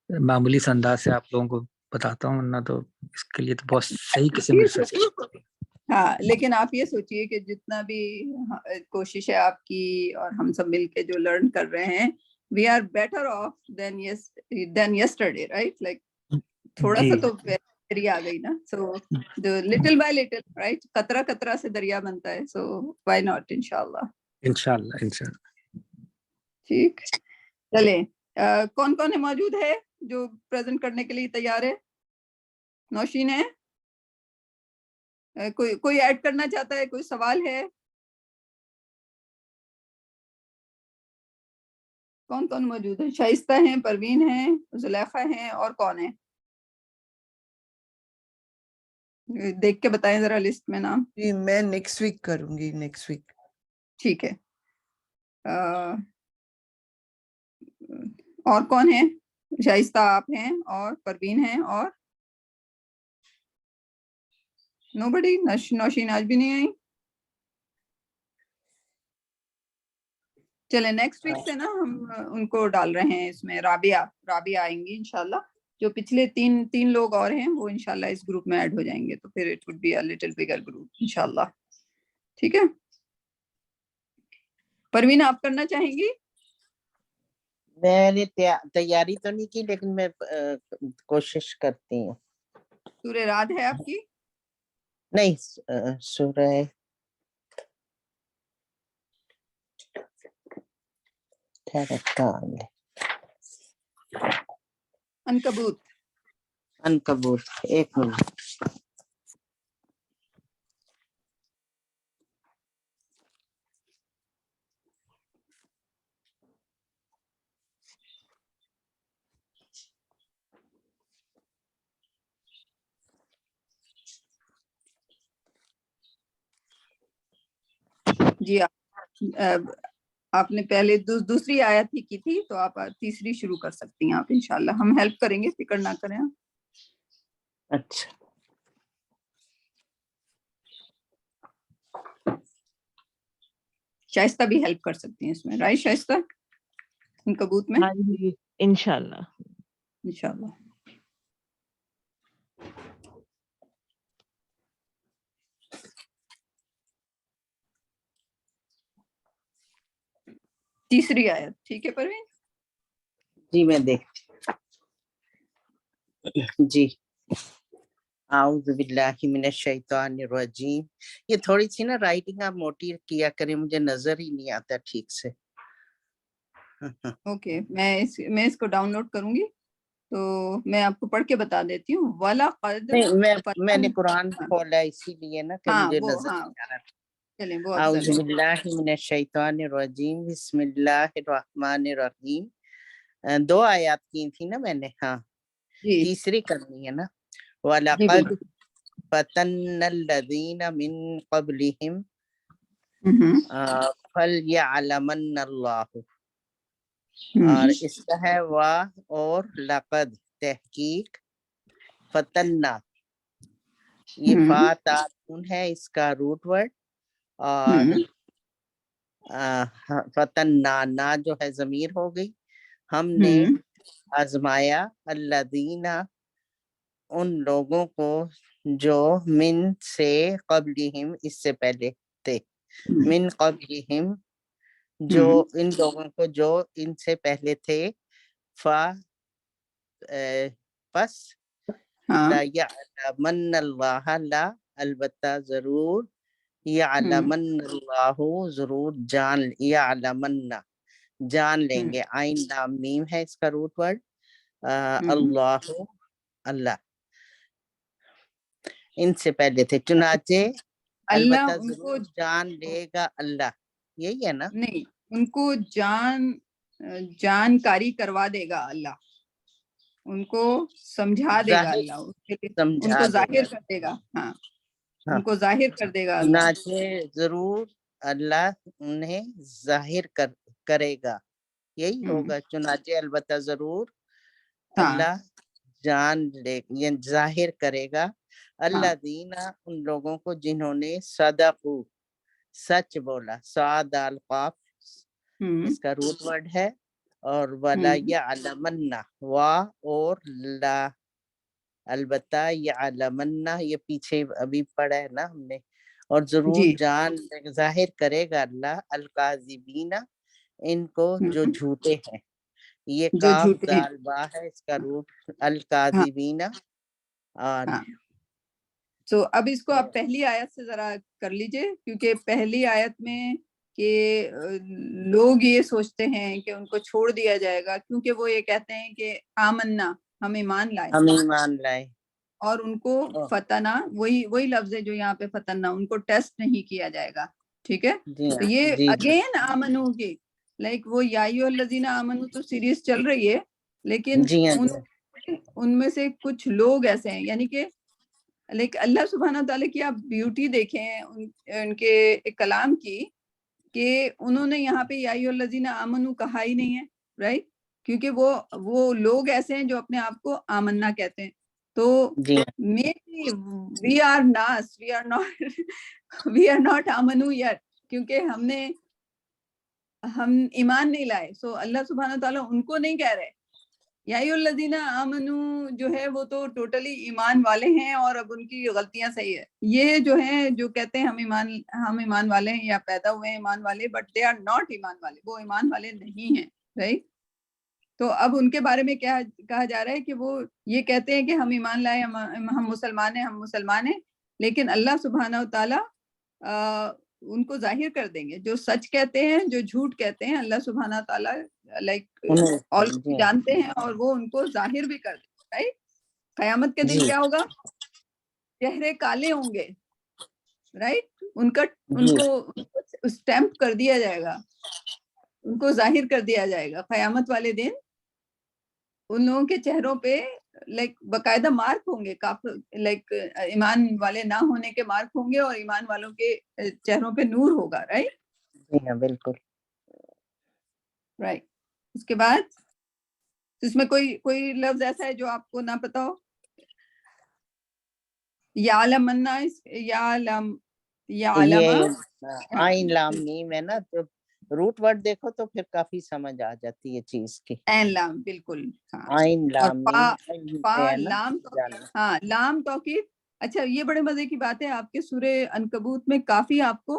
معمولی سے انداز سے آپ لوگوں کو بتاتا ہوں, ورنہ تو اس کے لیے تو بہت صحیح قسم ریسرچ. ہاں, لیکن آپ یہ سوچئے کہ جتنا بھی کوشش ہے آپ کی اور ہم سب مل کے جو لرن کر رہے ہیں, we are better off than yesterday, right, like تھوڑا سا تو دریا آ گئی نا. سو little by little, right, قطرہ قطرہ سے دریا بنتا ہے. so why not, انشاءاللہ. ٹھیک, چلیں, کون کون موجود ہے جو پریزنٹ کرنے کے لیے تیار ہے؟ نوشین ہے, کوئی ایڈ کرنا چاہتا ہے, کوئی سوال ہے؟ کون موجود ہے؟ شائستہ ہیں, پروین ہیں, زلیخا ہیں, اور کون ہے؟ دیکھ کے بتائیں ذرا لسٹ میں نام. جی میں نیکسٹ ویک کروں گی, نیکسٹ ویک. ٹھیک ہے. اور کون ہے؟ شائستہ آپ ہیں اور پروین ہیں, اور نوبڈی. نوشین آج بھی نہیں آئی. چلے نیکسٹ ویک سے نا ہم ان کو ڈال رہے ہیں اس میں. رابعہ آئیں گی انشاءاللہ. جو پچھلے تین لوگ اور ہیں وہ انشاءاللہ اس گروپ میں ایڈ ہو جائیں گے, تو پھر it would be a little bigger group انشاءاللہ. ٹھیک ہے. پروین آپ کرنا چاہیں گی؟ میں نے تیاری تو نہیں کی لیکن میں کوشش کرتی ہوں. سورہ رعد ہے آپ کی؟ نہیں سورہ عنکبوت. عنکبوت. ایک منٹ. جی آپ نے پہلے دوسری آیت ہی کی تھی تو آپ تیسری شروع کر سکتی ہیں آپ انشاءاللہ. ہم ہیلپ کریں گے، فکر نہ کریں. اچھا شائستہ بھی ہیلپ کر سکتی ہیں اس میں، رائٹ شائستہ؟ عنکبوت میں ہاں جی انشاءاللہ. انشاءاللہ. تیسری آیت ٹھیک ہے پروین؟ جی میں دیکھتی. جی اعوذ باللہ من الشیطان الرجیم. یہ تھوڑی سی نا رائٹنگ آپ موٹی کیا کریں، مجھے نظر ہی نہیں آتا ٹھیک سے. اوکے میں اس کو ڈاؤن لوڈ کروں گی تو میں آپ کو پڑھ کے بتا دیتی ہوں. وَلَقَدْ میں نے قرآن کھولا اسی لیے نا کہ ہاں مجھے وہ نظر ہاں نہیں آ رہا. چلیں وہ اعوذ افضل ہے. باللہ من الشیطان الرجیم بسم اللہ الرحمن الرحیم. 2 آیات کی تھی نا میں نے. ہاں جی تیسری کرنی ہے نا. جی وَلَقَدْ بالکل. فَتَنَّ الَّذِينَ مِن قَبْلِهِمْ فَلْيَعْلَمَنَّ اللَّهُ. اور اس کا ہے وا اور لقد تحقیق فتنہ. یہ فاتاتون ہے اس کا روٹ ورڈ. اور فتنہ نا جو ہے ضمیر ہو گئی. ہم نے آزمایا الذین ان لوگوں کو جو من سے قبلہم اس سے پہلے تھے. من قبلہم جو ان لوگوں کو جو ان سے پہلے تھے. پس لا یعلمن اللہ لا البتہ ضرور یعلمن اللہ ضرور جان یعلمن جان لیں گے. عین لام میم ہے اس کا روٹ ورڈ. اللہ اللہ ان سے پہلے تھے. چنانچہ اللہ البتہ ان کو ضرور جان لے گا اللہ. یہی ہے نا؟ نہیں، ان کو جانکاری کروا دے گا اللہ، ان کو سمجھا دے گا اللہ، ان کو سمجھا دے ظاہر گا. کر دے گا. ہاں ہاں ان کو ظاہر کر دے گا اللہ. چنانچہ ضرور اللہ انہیں ظاہر کرے گا. یہی ہوگا چنانچہ البتہ ضرور اللہ جان لے یعنی ظاہر کرے گا. اللہ دینا ان لوگوں کو جنہوں نے صدقو سچ بولا. صاد القاف اس کا روٹ ورڈ ہے. اور ولا یعلمن وا اور لا البتہ یعلمن یہ پیچھے ابھی پڑھا ہے نا ہم نے. اور ضرور جان ظاہر کرے گا اللہ الکاذبین ان کو جو جھوٹے ہیں. یہ جو کاف جھوٹے ہیں. دال با ہے اس کا روٹ الکاذبین. اور تو اب اس کو آپ پہلی آیت سے ذرا کر لیجئے، کیونکہ پہلی آیت میں کہ لوگ یہ سوچتے ہیں کہ ان کو چھوڑ دیا جائے گا، کیونکہ وہ یہ کہتے ہیں کہ آمنا ہم ایمان لائے، ہم ایمان لائے. اور ان کو فتنہ وہی لفظ ہے جو یہاں پہ فتنہ، ان کو ٹیسٹ نہیں کیا جائے گا. ٹھیک ہے، تو یہ اگین آمنو کی لائک وہ یا ایھا الذین آمنو تو سیریز چل رہی ہے، لیکن ان میں سے کچھ لوگ ایسے ہیں، یعنی کہ لیکن اللہ سبحانہ تعالیٰ کی آپ بیوٹی دیکھیں ان کے کلام کی، کہ انہوں نے یہاں پہ یا ایھا الذین آمنو کہا ہی نہیں ہے، رائٹ؟ کیونکہ وہ لوگ ایسے ہیں جو اپنے آپ کو آمنا کہتے ہیں. تو وی آر ناٹ آمنو یٹ، کیونکہ ہم ایمان نہیں لائے. سو اللہ سبحانہ تعالیٰ ان کو نہیں کہہ رہے. یا ایھا الذین آمنو جو ہے وہ تو ٹوٹلی ایمان والے ہیں، اور اب ان کی غلطیاں صحیح ہے. یہ جو ہیں جو کہتے ہیں ہم ایمان والے ہیں یا پیدا ہوئے ہیں ایمان والے، بٹ دے آر ناٹ ایمان والے، وہ ایمان والے نہیں ہیں، رائٹ؟ تو اب ان کے بارے میں کیا کہا جا رہا ہے کہ وہ یہ کہتے ہیں کہ ہم ایمان لائے، ہم مسلمان ہیں، لیکن اللہ سبحانہ و تعالیٰ ان کو ظاہر کر دیں گے. جو سچ کہتے ہیں، جو جھوٹ کہتے ہیں، اللہ سبحانہ و تعالیٰ لائک آلریڈی جانتے ہیں اور وہ ان کو ظاہر بھی کر دیں گے. رائٹ. قیامت کے دن کیا ہوگا؟ چہرے کالے ہوں گے. رائٹ. ان کو اسٹیمپ کر دیا جائے گا، ان کو ظاہر کر دیا جائے گا. قیامت والے دن ان لوگوں کے چہروں پہ لائک باقاعدہ مارک ہوں گے، لائک ایمان والے نہ ہونے کے مارک ہوں گے اور ایمان والوں کے چہروں پہ نور ہوگا. رائٹ. جی ہاں بالکل رائٹ. اس کے بعد اس میں کوئی لفظ ایسا ہے جو آپ کو نہ پتا ہو؟ یعلمنا، یعلم، آئین لام میم ہے نا، تو روٹ ورڈ دیکھو تو پھر کافی سمجھ آ جاتی ہے چیز کی. عین لام بالکل. آئین اور لام پا میم لام توکید. ہاں لام توکید. اچھا یہ بڑے مزے کی بات ہے، آپ کے سورہ عنکبوت میں کافی آپ کو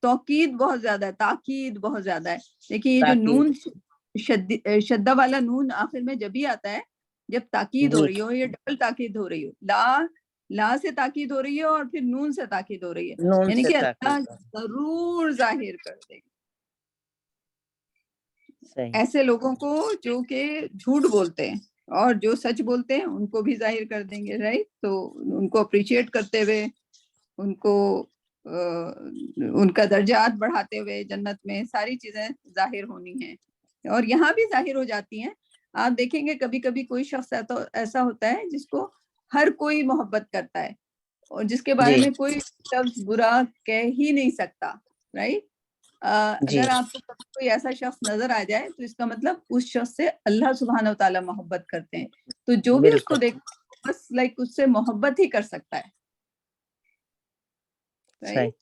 توکید بہت زیادہ ہے، تاکید بہت زیادہ ہے. دیکھیے یہ جو نون شدہ والا نون آخر میں جب ہی آتا ہے جب تاکید ہو رہی ہو، یہ ڈبل تاکید ہو رہی ہو. لا سے تاکید ہو رہی ہے اور پھر نون سے تاکید ہو رہی ہے، یعنی کہ اللہ ضرور ظاہر کر دے گا ایسے لوگوں کو جو کہ جھوٹ بولتے ہیں، اور جو سچ بولتے ہیں ان کو بھی ظاہر کر دیں گے. رائٹ. تو ان کو اپریشیٹ کرتے ہوئے، ان کو ان کا درجات بڑھاتے ہوئے جنت میں ساری چیزیں ظاہر ہونی ہیں، اور یہاں بھی ظاہر ہو جاتی ہیں. آپ دیکھیں گے کبھی کبھی کوئی شخص ایسا ہوتا ہے جس کو ہر کوئی محبت کرتا ہے اور جس کے بارے میں کوئی لفظ برا کہہ ہی نہیں سکتا. رائٹ. اگر آپ کو کوئی ایسا شخص نظر آ جائے تو اس کا مطلب اس شخص سے اللہ سبحانہ و تعالیٰ محبت کرتے ہیں. تو جو بھی اس کو دیکھ بس لائک اس سے محبت ہی کر سکتا ہے. رائٹ.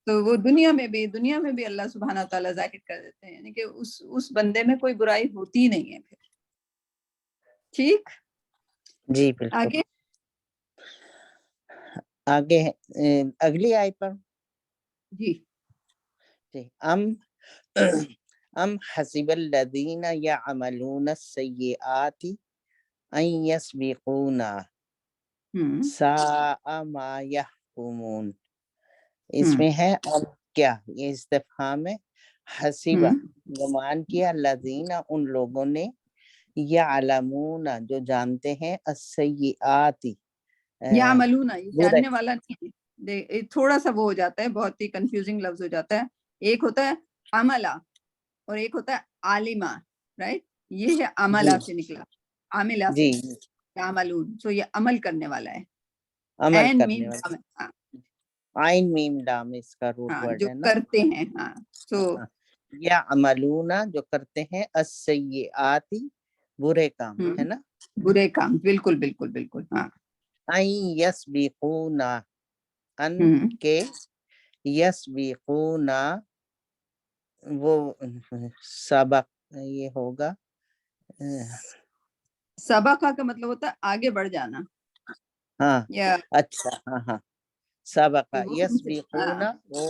تو وہ دنیا میں بھی اللہ سبحانہ و تعالیٰ ظاہر کر دیتے ہیں، یعنی کہ اس بندے میں کوئی برائی ہوتی نہیں ہے پھر. ٹھیک. جی بالکل. آگے اگلی آیت پر. جی. ام حسب الذین یعملون السیئات ان یسبقونا ساء ما یحکمون. اس میں ہے ام کیا، یہ استفہام ہے. حسبہ گمان کیا، الذین ان لوگوں نے، یعلمون جو جانتے ہیں، السیئات یعملون یہ جاننے والا نہیں ہے، تھوڑا سا وہ ہو جاتا ہے، بہت ہی کنفیوزنگ لفظ ہو جاتا ہے. ایک ہوتا ہے عملہ اور ایک ہوتا ہے عالمہ. رائٹ. یہ ہے عملہ سے نکلا، عاملہ سے یعملون. سو یہ عمل کرنے والا ہے. عمل کرنے والا. عین میم لام اس کا روٹ ورڈ جو ہے نا، کرتے ہیں. ہاں. سو یعملون جو کرتے ہیں، السیئات برے کام ہے نا، برے کام. بالکل بالکل بالکل. ہاں. ان یسبقونا، ان کے یسبقونا وہ سبق، یہ ہوگا سبقہ کا مطلب ہوتا ہے آگے بڑھ جانا. ہاں اچھا ہاں سبقہ یسبقونا وہ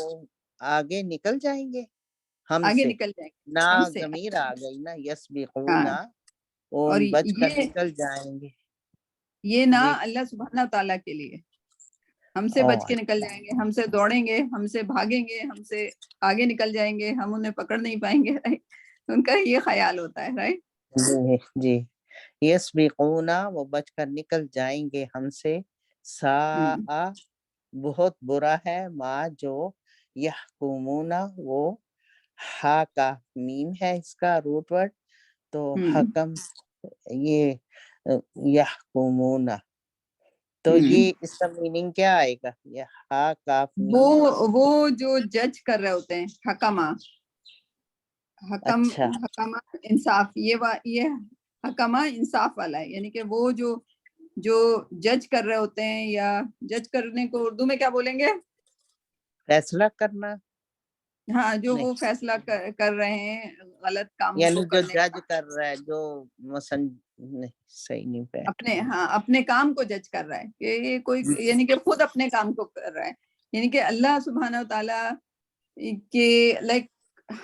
آگے نکل جائیں گے ہم آگے سے. نکل جائیں گے نا ہم سے. ضمیر آ گئی نا، یسبقونا وہ بچ کر نکل جائیں گے. یہ نا اللہ سبحانہ تعالیٰ کے لیے ہم سے بچ کے نکل جائیں گے، ہم سے دوڑیں گے، ہم سے بھاگیں گے، ہم سے آگے نکل جائیں گے، ہم انہیں پکڑ نہیں پائیں گے. ان کا یہ خیال ہوتا ہے. رائٹ. جی یسبقونا وہ بچ کر نکل جائیں گے ہم سے. ساء بہت برا ہے، ما جو یحکمونا وہ ہا کا میم ہے اس کا روٹ ورڈ، تو حکم یہ یحکمونا، تو یہ اس کا میننگ کیا آئے گا؟ یہ ہا کاف میم وہ جو جج کر رہے ہوتے ہیں، حکمہ حکمہ انصاف. یہ حکمہ انصاف والا ہے، یعنی کہ وہ جو جج کر رہے ہوتے ہیں، یا جج کرنے کو اردو میں کیا بولیں گے؟ فیصلہ کرنا. ہاں جو وہ فیصلہ کر رہے ہیں غلط کاموں یعنی کو جو کرنے جج کر رہا ہے، جو صحیح نہیں پہ اپنے کام کو جج کر رہا ہے کہ یہ کوئی، یعنی کہ خود اپنے کام کو کر رہا ہے. یعنی کہ اللہ سبحانہ و تعالیٰ کے لائک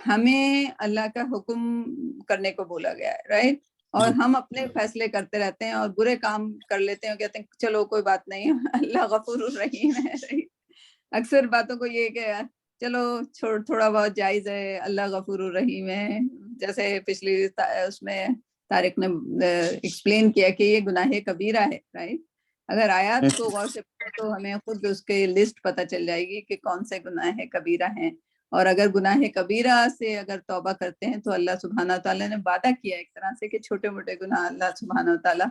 ہمیں اللہ کا حکم کرنے کو بولا گیا ہے. رائٹ. اور ہم اپنے فیصلے کرتے رہتے ہیں اور برے کام کر لیتے ہیں، کہتے ہیں چلو کوئی بات نہیں، اللہ غفور الرحیم ہے. اکثر باتوں کو یہ کہ چلو تھوڑا بہت جائز ہے، اللہ غفور الرحیم ہے. جیسے پچھلی اس میں طارق نے ایکسپلین کیا کہ یہ گناہ کبیرہ ہے، رائٹ. اگر آیات کو غور سے پڑھیں تو ہمیں خود اس کے لسٹ پتہ چل جائے گی کہ کون سے گناہ کبیرہ ہیں. اور اگر گناہ کبیرہ سے اگر توبہ کرتے ہیں تو اللہ سبحانہ تعالیٰ نے وعدہ کیا ایک طرح سے کہ چھوٹے موٹے گناہ اللہ سبحانہ تعالیٰ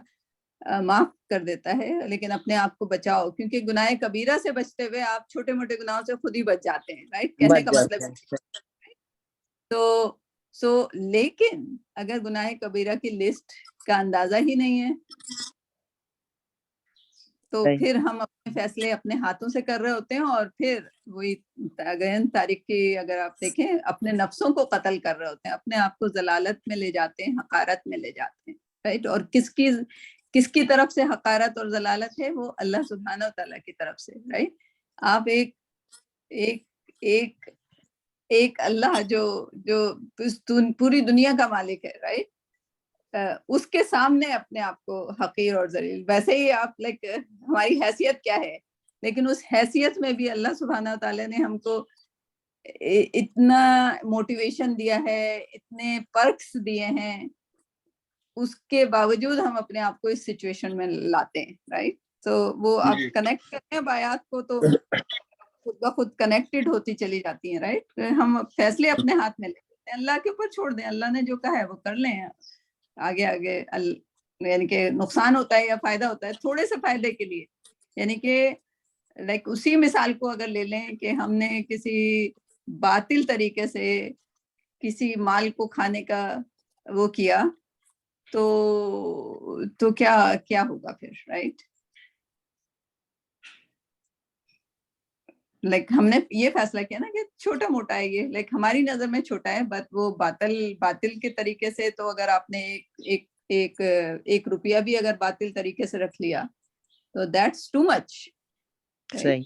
معاف کر دیتا ہے، لیکن اپنے آپ کو بچاؤ، کیونکہ گناہ کبیرہ سے بچتے ہوئے آپ چھوٹے موٹے گناہوں سے خود ہی بچ جاتے ہیں، رائٹ. کہنے کا مطلب تو لیکن اگر گناہ کبیرہ کی لسٹ کا اندازہ ہی نہیں ہے تو پھر ہم اپنے فیصلے اپنے ہاتھوں سے کر رہے ہوتے ہیں، اور پھر وہی تاریخ کی اگر آپ دیکھیں اپنے نفسوں کو قتل کر رہے ہوتے ہیں، اپنے آپ کو ضلالت میں لے جاتے ہیں، حقارت میں لے جاتے ہیں، رائٹ. اور کس کی طرف سے حقارت اور ضلالت ہے؟ وہ اللہ سبحانہ تعالیٰ کی طرف سے، رائٹ. آپ ایک اللہ جو پوری دنیا کا مالک ہے، رائٹ، اس کے سامنے اپنے آپ کو حقیر اور ذلیل. ویسے ہی آپ لائک ہماری حیثیت کیا ہے، لیکن اس حیثیت میں بھی اللہ سبحانہ تعالیٰ نے ہم کو اتنا موٹیویشن دیا ہے، اتنے پرکس دیے ہیں، اس کے باوجود ہم اپنے آپ کو اس سچویشن میں لاتے ہیں، رائٹ. تو وہ آپ کنیکٹ کرتے ہیں آیات کو تو خود بخود کنیکٹڈ ہوتی چلی جاتی ہیں، رائٹ. ہم فیصلے اپنے ہاتھ میں لے لیتے ہیں، اللہ کے اوپر چھوڑ دیں، اللہ نے جو کہا ہے وہ کر لیں. آگے یعنی کہ نقصان ہوتا ہے یا فائدہ ہوتا ہے تھوڑے سے فائدے کے لیے، یعنی کہ لائک اسی مثال کو اگر لے لیں کہ ہم نے کسی باطل طریقے سے کسی مال کو کھانے کا وہ کیا تو کیا ہوگا پھر، رائٹ. لائک ہم نے یہ فیصلہ کیا نا کہ چھوٹا موٹا ہے یہ، لائک ہماری نظر میں چھوٹا ہے، بٹ وہ باطل کے طریقے سے، تو اگر آپ نے ایک روپیہ بھی اگر باطل طریقے سے رکھ لیا تو دیٹس ٹو مچ، صحیح.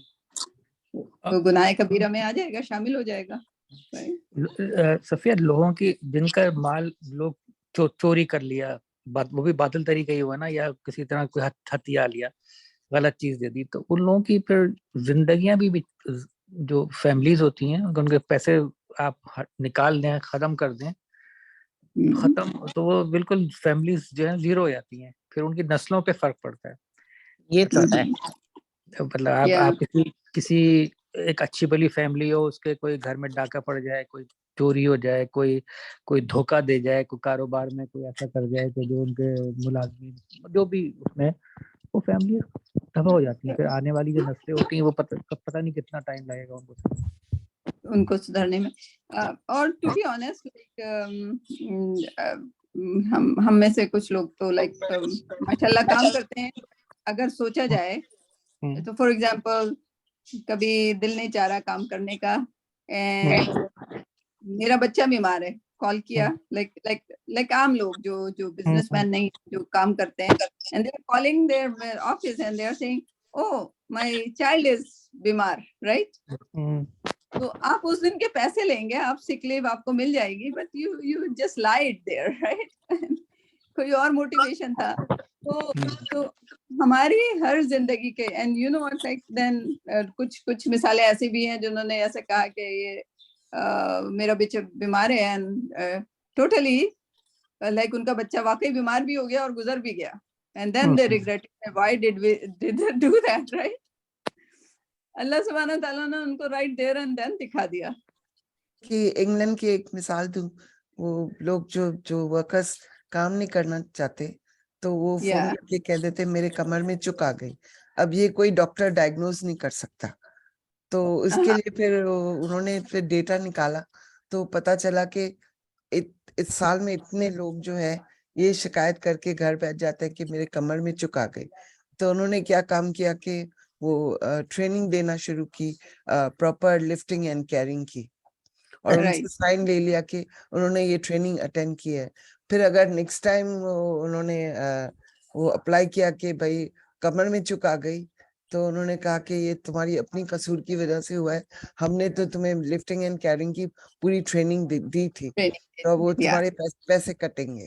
تو گناہ کبیرہ میں آ جائے گا، شامل ہو جائے گا. صفیہ، لوگوں کی جن کا مال لوگ چوری کر لیا، وہ بھی باطل طریقے ہی ہوا نا، یا کسی طرح کوئی ہتھیار لیا، غلط چیز دے دی، تو ان لوگوں کی پھر زندگیاں بھی جو فیملیز ہوتی ہیں ان کے پیسے آپ نکال دیں، ختم کر دیں، ختم، تو وہ بالکل فیملیز جو ہیں زیرو ہو جاتی ہیں، پھر ان کی نسلوں پہ فرق پڑتا ہے. یہ تو ہے. مطلب آپ کسی ایک اچھی بلی فیملی ہو، اس کے کوئی گھر میں ڈاکہ پڑ جائے، کوئی چوری ہو جائے، کوئی دھوکہ دے جائے، کوئی کاروبار میں کوئی ایسا کر جائے کہ جو ان کے ملازمین جو بھی اس میں، وہ فیملی تباہ ہو جاتی ہیں. پھر آنے والی جو نسلیں ہوتی ہیں وہ پتہ نہیں کتنا ٹائم لگے گا ان کو سدھرنے میں. اور ٹو بی آنیسٹ ہم میں سے کچھ لوگ تو لائک ماشاءاللہ کام کرتے ہیں. اگر سوچا جائے تو فار ایگزامپل کبھی دل نہیں چاہ رہا کام کرنے کا، میرا بچہ بیمار ہے، کال کیا، لائک عام لوگ جو بزنس مین نہیں، جو کام کرتے ہیں، and they are calling their office and they are saying, oh my child is بیمار، right. تو آپ اس دن کے پیسے لیں گے، آپ سک لیو آپ کو مل جائے گی، but you just lied there, right. کوئی اور موٹیویشن تھا. تو ہماری ہر زندگی کے and you know what like then کچھ مثالیں ایسی بھی ہیں جنہوں نے ایسے کہا کہ یہ میرا بچہ بیمار ہے، اینڈ ٹوٹلی لائک ان کا بچہ واقعی بیمار بھی ہو گیا اور گزر بھی گیا، and then they regret why did we do that, right. اللہ سبحانہ تعالیٰ نے ان کو رائٹ دیر اینڈ دین دکھا دیا. کہ انگلینڈ کی ایک مثال دوں، وہ لوگ جو ورکرز کام نہیں کرنا چاہتے تو وہ فون کر کے کہہ دیتے میرے کمر میں چک آ گئی. اب یہ کوئی ڈاکٹر ڈائگنوز نہیں کر سکتا، تو اس کے لیے پھر انہوں نے پھر ڈیٹا نکالا تو پتا چلا کہ اس سال میں اتنے لوگ جو ہے یہ شکایت کر کے گھر بیٹھ جاتے ہیں کہ میرے کمر میں چک آ گئی. تو انہوں نے کیا کام کیا کہ وہ ٹریننگ دینا شروع کی، پراپر لفٹنگ اینڈ کیرنگ کی، اور ان سے سائن لے لیا کہ انہوں نے یہ ٹریننگ اٹینڈ کی ہے. پھر اگر نیکسٹ ٹائم انہوں نے وہ اپلائی کیا کہ بھائی کمر میں چک آ گئی، تو انہوں نے کہا کہ یہ تمہاری اپنی قصور کی وجہ سے ہوا ہے، ہم نے تو تمہیں لفٹنگ اینڈ کیرنگ کی پوری ٹریننگ دی تھی، تو وہ تمہارے پیسے کٹیں گے.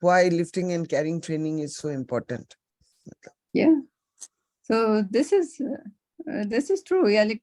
why lifting and carrying training is so important. Yeah. So this is true. Yeah, like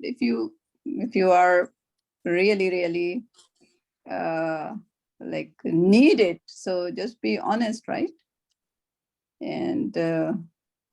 if you are really like need it, so just be honest, right? And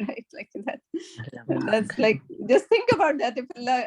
right? Like that. That's like, just think about that. If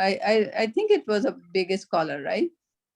I think it was a big scholar, right?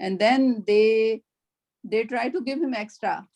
and then they try to give him extra,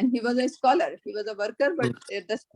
and he was a scholar, he was a worker, but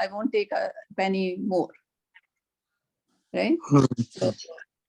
I won't take a penny more, right?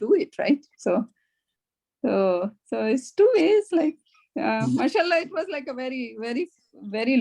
do it, right? So it's 2 ways, like mashallah, it was like a very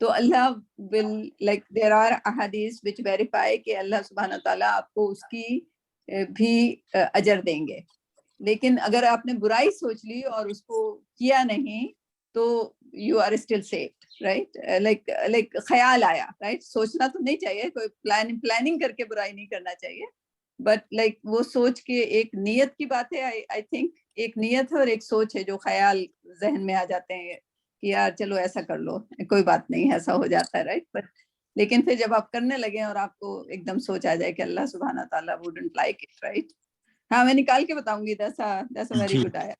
تو اللہ will like there are ahadith which verify کہ اللہ سبحانہ تعالیٰ آپ کو اس کی بھی اجر دیں گے. لیکن اگر آپ نے برائی سوچ لی اور اس کو کیا نہیں تو you are still saved, right? like خیال آیا, right? سوچنا تو نہیں چاہیے, کوئی پلاننگ کر کے برائی نہیں کرنا چاہیے, بٹ لائک وہ سوچ کے ایک نیت کی بات ہے. آئی تھنک ایک نیت ہے اور ایک سوچ ہے جو خیال ذہن میں آ جاتے ہیں کہ یار چلو ایسا کر لو, کوئی بات نہیں, ایسا ہو جاتا ہے, رائٹ. بٹ لیکن پھر جب آپ کرنے لگے اور آپ کو ایک دم سوچ آ جائے کہ اللہ سبحانہ تعالیٰ wouldn't like it, right? ہاں میں نکال کے بتاؤں گی. that's a very good آیا.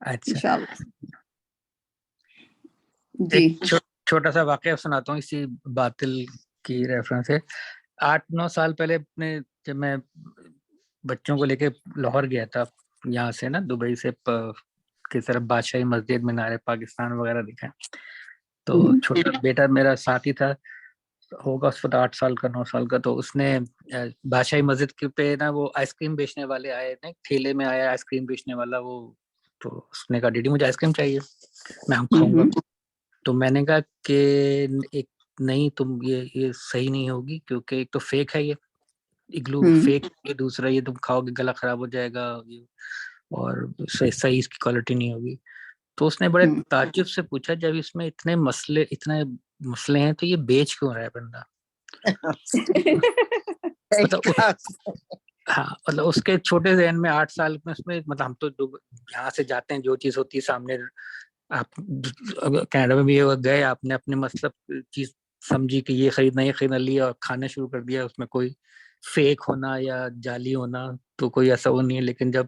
اچھا, انشاءاللہ. جی چھوٹا سا واقعہ سناتا ہوں اسی باطل کی ریفرنس ہے. 8-9 سال پہلے اپنے جب میں بچوں کو لے کے لاہور گیا تھا یہاں سے نا دبئی سے کی طرف بادشاہی مسجد مینار پاکستان وغیرہ دکھا, تو چھوٹا بیٹا میرا ساتھی تھا, ہوگا اس وقت 8 سال کا 9 سال کا, تو اس نے بادشاہی مسجد کے پہ نا وہ آئس کریم بیچنے والے آئے نا, ٹھیلے میں آیا آئس کریم بیچنے والا وہ, تو اس نے کہا ڈیڈی مجھے آئس کریم چاہیے, میں کھاؤں گا. تو میں نے کہا کہ ایک نہیں, تم یہ صحیح نہیں ہوگی کیونکہ ایک تو فیک ہے, یہ اگلو فیک, یہ دوسرا یہ تم کھاؤ گے گلا خراب ہو جائے گا اور صحیح اس کی کوالٹی نہیں ہوگی. تو اس نے بڑے تعجب سے پوچھا جب اس میں اتنے مسئلے ہیں تو یہ بیچ کیوں رہا ہے بندہ. ہاں مطلب اس کے چھوٹے ذہن میں 8 سال میں اس میں مطلب ہم تو یہاں سے جاتے ہیں جو چیز ہوتی ہے سامنے, آپ کینیڈا میں بھی گئے, آپ نے اپنے مطلب چیز سمجھی کہ یہ خریدنا یہ خریدنا لیا اور کھانا شروع کر دیا, اس میں کوئی فیک ہونا یا جعلی ہونا تو کوئی ایسا وہ نہیں ہے. لیکن جب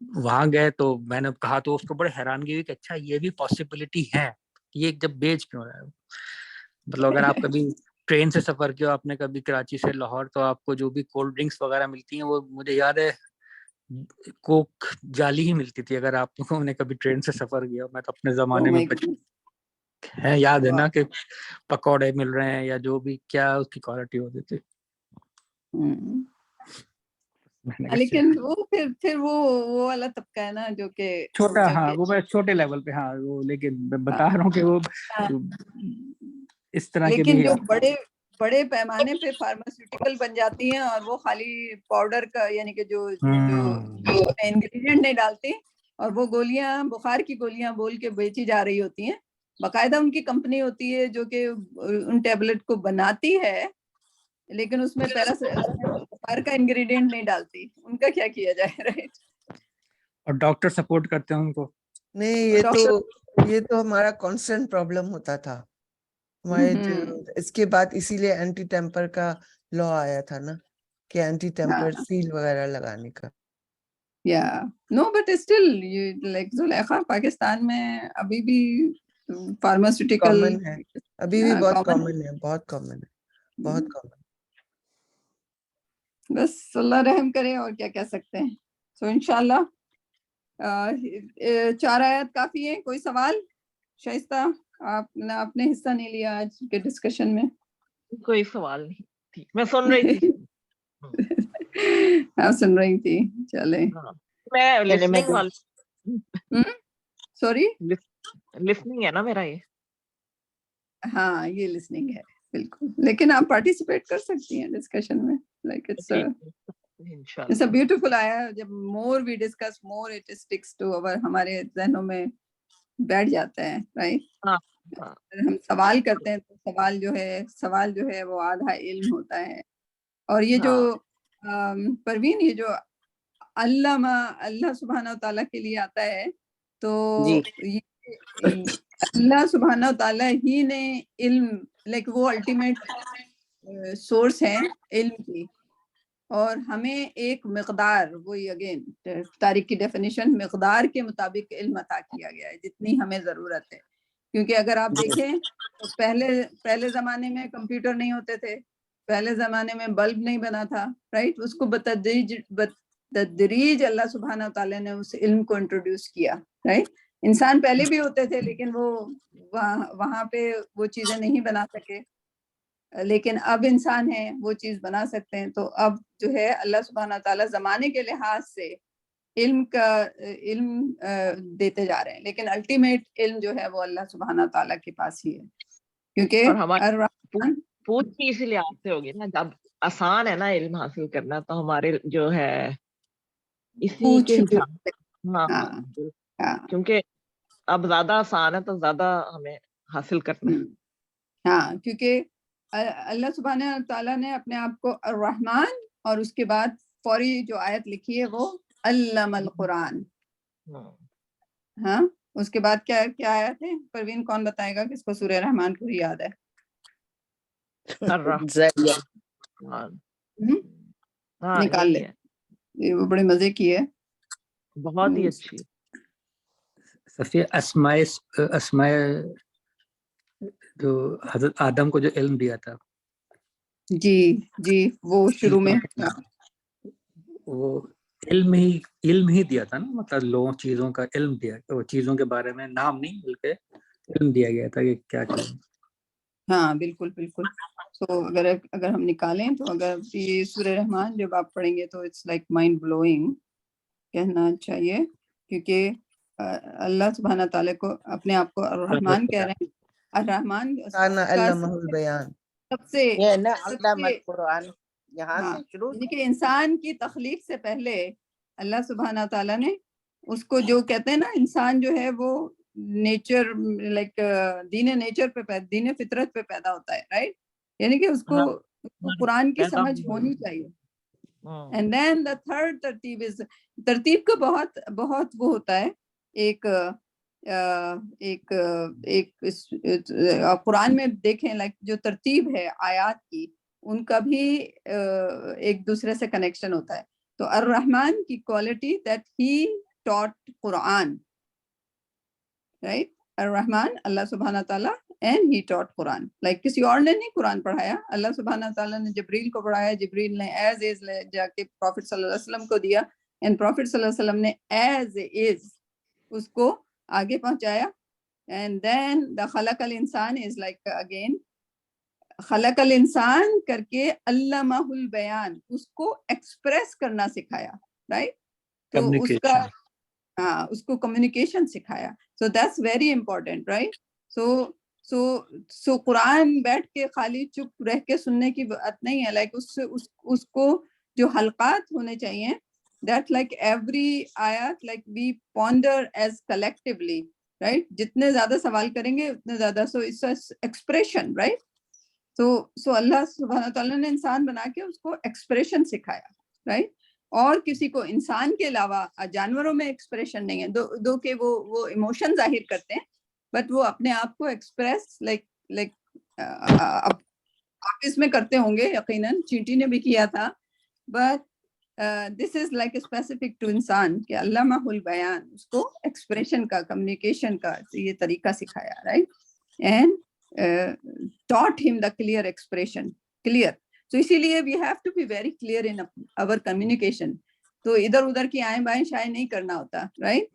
وہاں گئے تو میں نے کہا تو اس کو بڑے حیرانگی ہوئی کہ اچھا یہ بھی پاسبلٹی ہے, یہ جب بیچ کیوں رہا ہے. مطلب اگر آپ کبھی ٹرین سے سفر کیا, آپ نے کبھی کراچی سے لاہور, تو آپ کو جو بھی کولڈ ڈرنکس وغیرہ ملتی ہیں وہ مجھے یاد ہے کوک جعلی ہی ملتی تھی. اگر آپ نے کبھی ٹرین سے سفر کیا, میں تو اپنے زمانے میں ہے یاد ہے نا کہ پکوڑے مل رہے ہیں یا جو بھی, کیا اس کی کوالٹی ہوتی تھی. لیکن وہ پھر وہ والا طبقہ ہے نا جو کہ چھوٹا, ہاں وہ چھوٹے لیول پہ, ہاں وہ, لیکن میں بتا رہا ہوں کہ وہ اس طرح کے لیکن جو بڑے پیمانے پہ فارماسیوٹیکل بن جاتی ہیں اور وہ خالی پاؤڈر کا یعنی کہ جو انگریڈینٹ نہیں ڈالتے, اور وہ گولیاں بخار کی گولیاں بول کے بیچی جا رہی ہوتی ہیں. باقاعدہ ان کی کمپنی ہوتی ہے جو کہ ان ٹیبلٹ کو بناتی ہے, لیکن اس میں بخار کا انگریڈینٹ نہیں ڈالتی. ان کا کیا کیا جائے, رائٹ؟ اور ڈاکٹر سپورٹ کرتے ہیں ان کو. نہیں, یہ تو ہمارا کانسٹنٹ پرابلم ہوتا تھا ہمارے. اس کے بعد اسی لیے اینٹی ٹیمپر کا لا آیا تھا نا, کہ اینٹی ٹیمپر سیل وغیرہ لگانے کا. No but still like Zulaikha Pakistan میں ابھی بھی فارماسیوٹیکل کامن ہے, ابھی بھی بہت کامن ہے, بہت کامن ہے, بہت کامن. بس اللہ رحم کرے, اور کیا کہہ سکتے ہیں. سو انشاءاللہ 4 آیات کافی ہیں. کوئی سوال؟ شائستہ آپ نے حصہ نہیں لیا آج کے ڈسکشن میں. کوئی سوال نہیں تھی, میں سن رہی تھی. آپ سن رہی تھی, چلیں. میں لسننگ سوری لسننگ ہے نا میرا یہ. ہاں یہ لسننگ ہے بالکل, لیکن آپ پارٹیسپیٹ کر سکتی ہیں ڈسکشن میں. لائک اٹس بیوٹیفل آیا. جب more we discuss more it sticks to اور ہمارے ذہنوں میں بیٹھ جاتا ہے, رائٹ. ہم سوال کرتے ہیں تو سوال جو ہے وہ آدھا علم ہوتا ہے. اور یہ جو پروین, یہ جو اللہ سبحانہ تعالیٰ کے لیے آتا ہے, تو اللہ سبحانہ تعالیٰ ہی نے علم, لائک وہ الٹیمیٹ سورس ہے علم کی, اور ہمیں ایک مقدار, وہی اگین تاریخ کی ڈیفینیشن, مقدار کے مطابق علم عطا کیا گیا ہے جتنی ہمیں ضرورت ہے. کیونکہ اگر آپ دیکھیں تو پہلے زمانے میں کمپیوٹر نہیں ہوتے تھے, پہلے زمانے میں بلب نہیں بنا تھا, رائٹ. اس کو بتدریج اللہ سبحانہ تعالیٰ نے اس علم کو انٹروڈیوس کیا, رائٹ. انسان پہلے بھی ہوتے تھے لیکن وہ وہاں پہ وہ چیزیں نہیں بنا سکے, لیکن اب انسان ہیں وہ چیز بنا سکتے ہیں. تو اب جو ہے اللہ سبحانہ تعالیٰ زمانے کے لحاظ سے علم دیتے جا رہے ہیں, لیکن الٹیمیٹ علم جو ہے وہ اللہ سبحانہ تعالیٰ کے پاس ہی ہے. کیونکہ اور ہماری الرحمن پوچھ بھی اسی لحاظ سے ہوگی نا، جب آسان ہے نا علم حاصل کرنا، تو ہمارے جو ہے اسی پوچھ کے بھی- حساب سے، ہاں ہاں بالکل، ہاں کیونکہ اب زیادہ آسان ہے تو زیادہ ہمیں حاصل کرنا ہے۔ ہاں، کیونکہ اللہ سبحانہ تعالیٰ نے اپنے آپ کو الرحمن اور اس کے بعد فوری جو آیت لکھی ہے وہ علم القرآن، ہاں اس کے بعد کیا آیت ہے؟ پروین کون بتائے گا کس کو سورہ رحمان پوری یاد ہے؟ ذریعہ ہم؟ ہاں نکال یہی لے، ہے، یہ وہ بڑے مزے کی ہے۔ بہت ہی اچھی۔ صفیہ اسماء جو حضرت آدم کو جو علم دیا تھا، جی جی، وہ شروع میں وہ علم ہی دیا تھا نا، مطلب لوگوں چیزوں کا علم دیا، وہ چیزوں کے بارے میں نام نہیں بلکہ علم دیا گیا تھا کہ کیا چیز۔ ہاں بالکل بالکل۔ تو اگر ہم نکالیں تو اگر یہ سورہ رحمان جب آپ پڑھیں گے تو اٹس لائک مائنڈ بلوئنگ کہنا چاہیے، کیونکہ اللہ سبحانہ تعالیٰ کو اپنے آپ کو الرحمن کہہ رہے ہیں۔ الرحمن کانا کا علمہ البیان، سب سے یہ نا علم القرآن یہاں ہاں، سے شروع یعنی کہ انسان کی تخلیق سے پہلے اللہ سبحانہ تعالیٰ نے اس کو جو کہتے ہیں نا، انسان جو ہے وہ نیچر لائک دین فطرت پہ پیدا ہوتا ہے، رائٹ؟ یعنی کہ اس کو قرآن کی سمجھ ہونی چاہیے۔ اینڈ دین دا تھرڈ ترتیب کا بہت وہ ہوتا ہے، ایک قرآن میں دیکھیں لائک جو ترتیب ہے آیات کی، ان کا بھی ایک دوسرے سے کنیکشن ہوتا ہے۔ تو الرحمن کی quality that he taught Quran, right? الرحمن اللہ سبحانہ تعالیٰ and he taught Quran, like کسی اور نے نہیں قرآن پڑھایا، اللہ سبحانہ تعالیٰ نے جبریل کو پڑھایا، جبریل نے ایز از جا کے پروفٹ صلی اللہ علیہ وسلم کو دیا، اینڈ پروفٹ صلی اللہ علیہ وسلم نے ایز از اس کو آگے پہنچایا۔ اینڈ دین دا خلق الانسان از لائک اگین خلق الانسان کر کے علمہ البیان، اس کو ایکسپریس کرنا سکھایا، رائٹ؟ تو اس کا ہاں اس کو کمیونیکیشن سکھایا۔ So that's very important, right? So قرآن بیٹھ کے خالی چپ رہ کے سننے کی بات نہیں ہے، لائک اس کو جو حلقات ہونے چاہیے، دیٹ لائک ایوری آیت like we ponder as collectively, right? جتنے زیادہ سوال کریں گے اتنے زیادہ so it's expression, right? So اللہ سبحانہ تعالیٰ نے انسان بنا کے اس کو ایکسپریشن سکھایا، رائٹ؟ اور کسی کو انسان کے علاوہ جانوروں میں ایکسپریشن نہیں ہے، دو کہ وہ ایموشن ظاہر کرتے ہیں، بٹ وہ اپنے آپ کو ایکسپریس لائک آپ اس میں کرتے ہوں گے یقیناً، چینٹی نے بھی کیا تھا، but this is like specific to انسان کہ علامہ البیان، اس کو ایکسپریشن کا، کمیونیکیشن کا یہ طریقہ سکھایا، right? And taught him the clear expression, clear. So اسی لیے we have to be very clear in our communication. تو ادھر ادھر کی آئیں بائیں شائیں نہیں کرنا ہوتا، رائٹ؟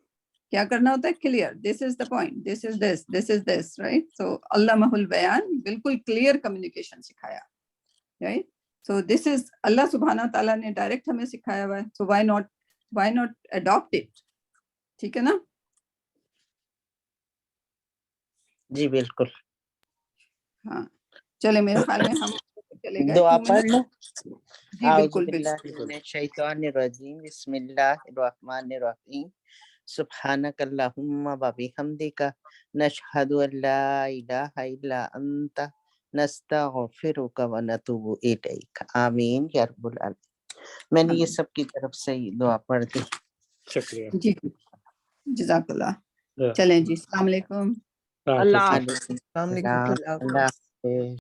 کیا کرنا ہوتا ہے؟ Clear, this is the point, this is this, this is this, right? So علمہ البیان، بالکل کلیئر کمیونیکیشن سکھایا، رائٹ؟ So this is اللہ سبحانہ تعالیٰ نے ڈائریکٹ ہمیں سکھایا ہوا ہے، so why not adopt it؟ ٹھیک ہے نا؟ جی بالکل۔ ہاں چلے، میرے خیال میں ہم چلے گئے دعا 2 پڑھ منٹ۔ لو۔ جی اعوذ بالکل باللہ بالکل۔ من الشیطان الرجیم، بسم اللہ الرحمن الرحیم، سبحانک اللہم و بحمدک، نشہد ان لا الہ الا انت، نستغفرک و نتوب الیک، آمین یا رب العالمین۔ میں نے یہ سب کی طرف سے دعا پڑھ دی۔ شکریہ جی جزاک اللہ۔ چلیں جی، السلام علیکم۔ اللہ علیکم السلام علیکم، السلام، اللہ حافظ۔ اللہ حافظ۔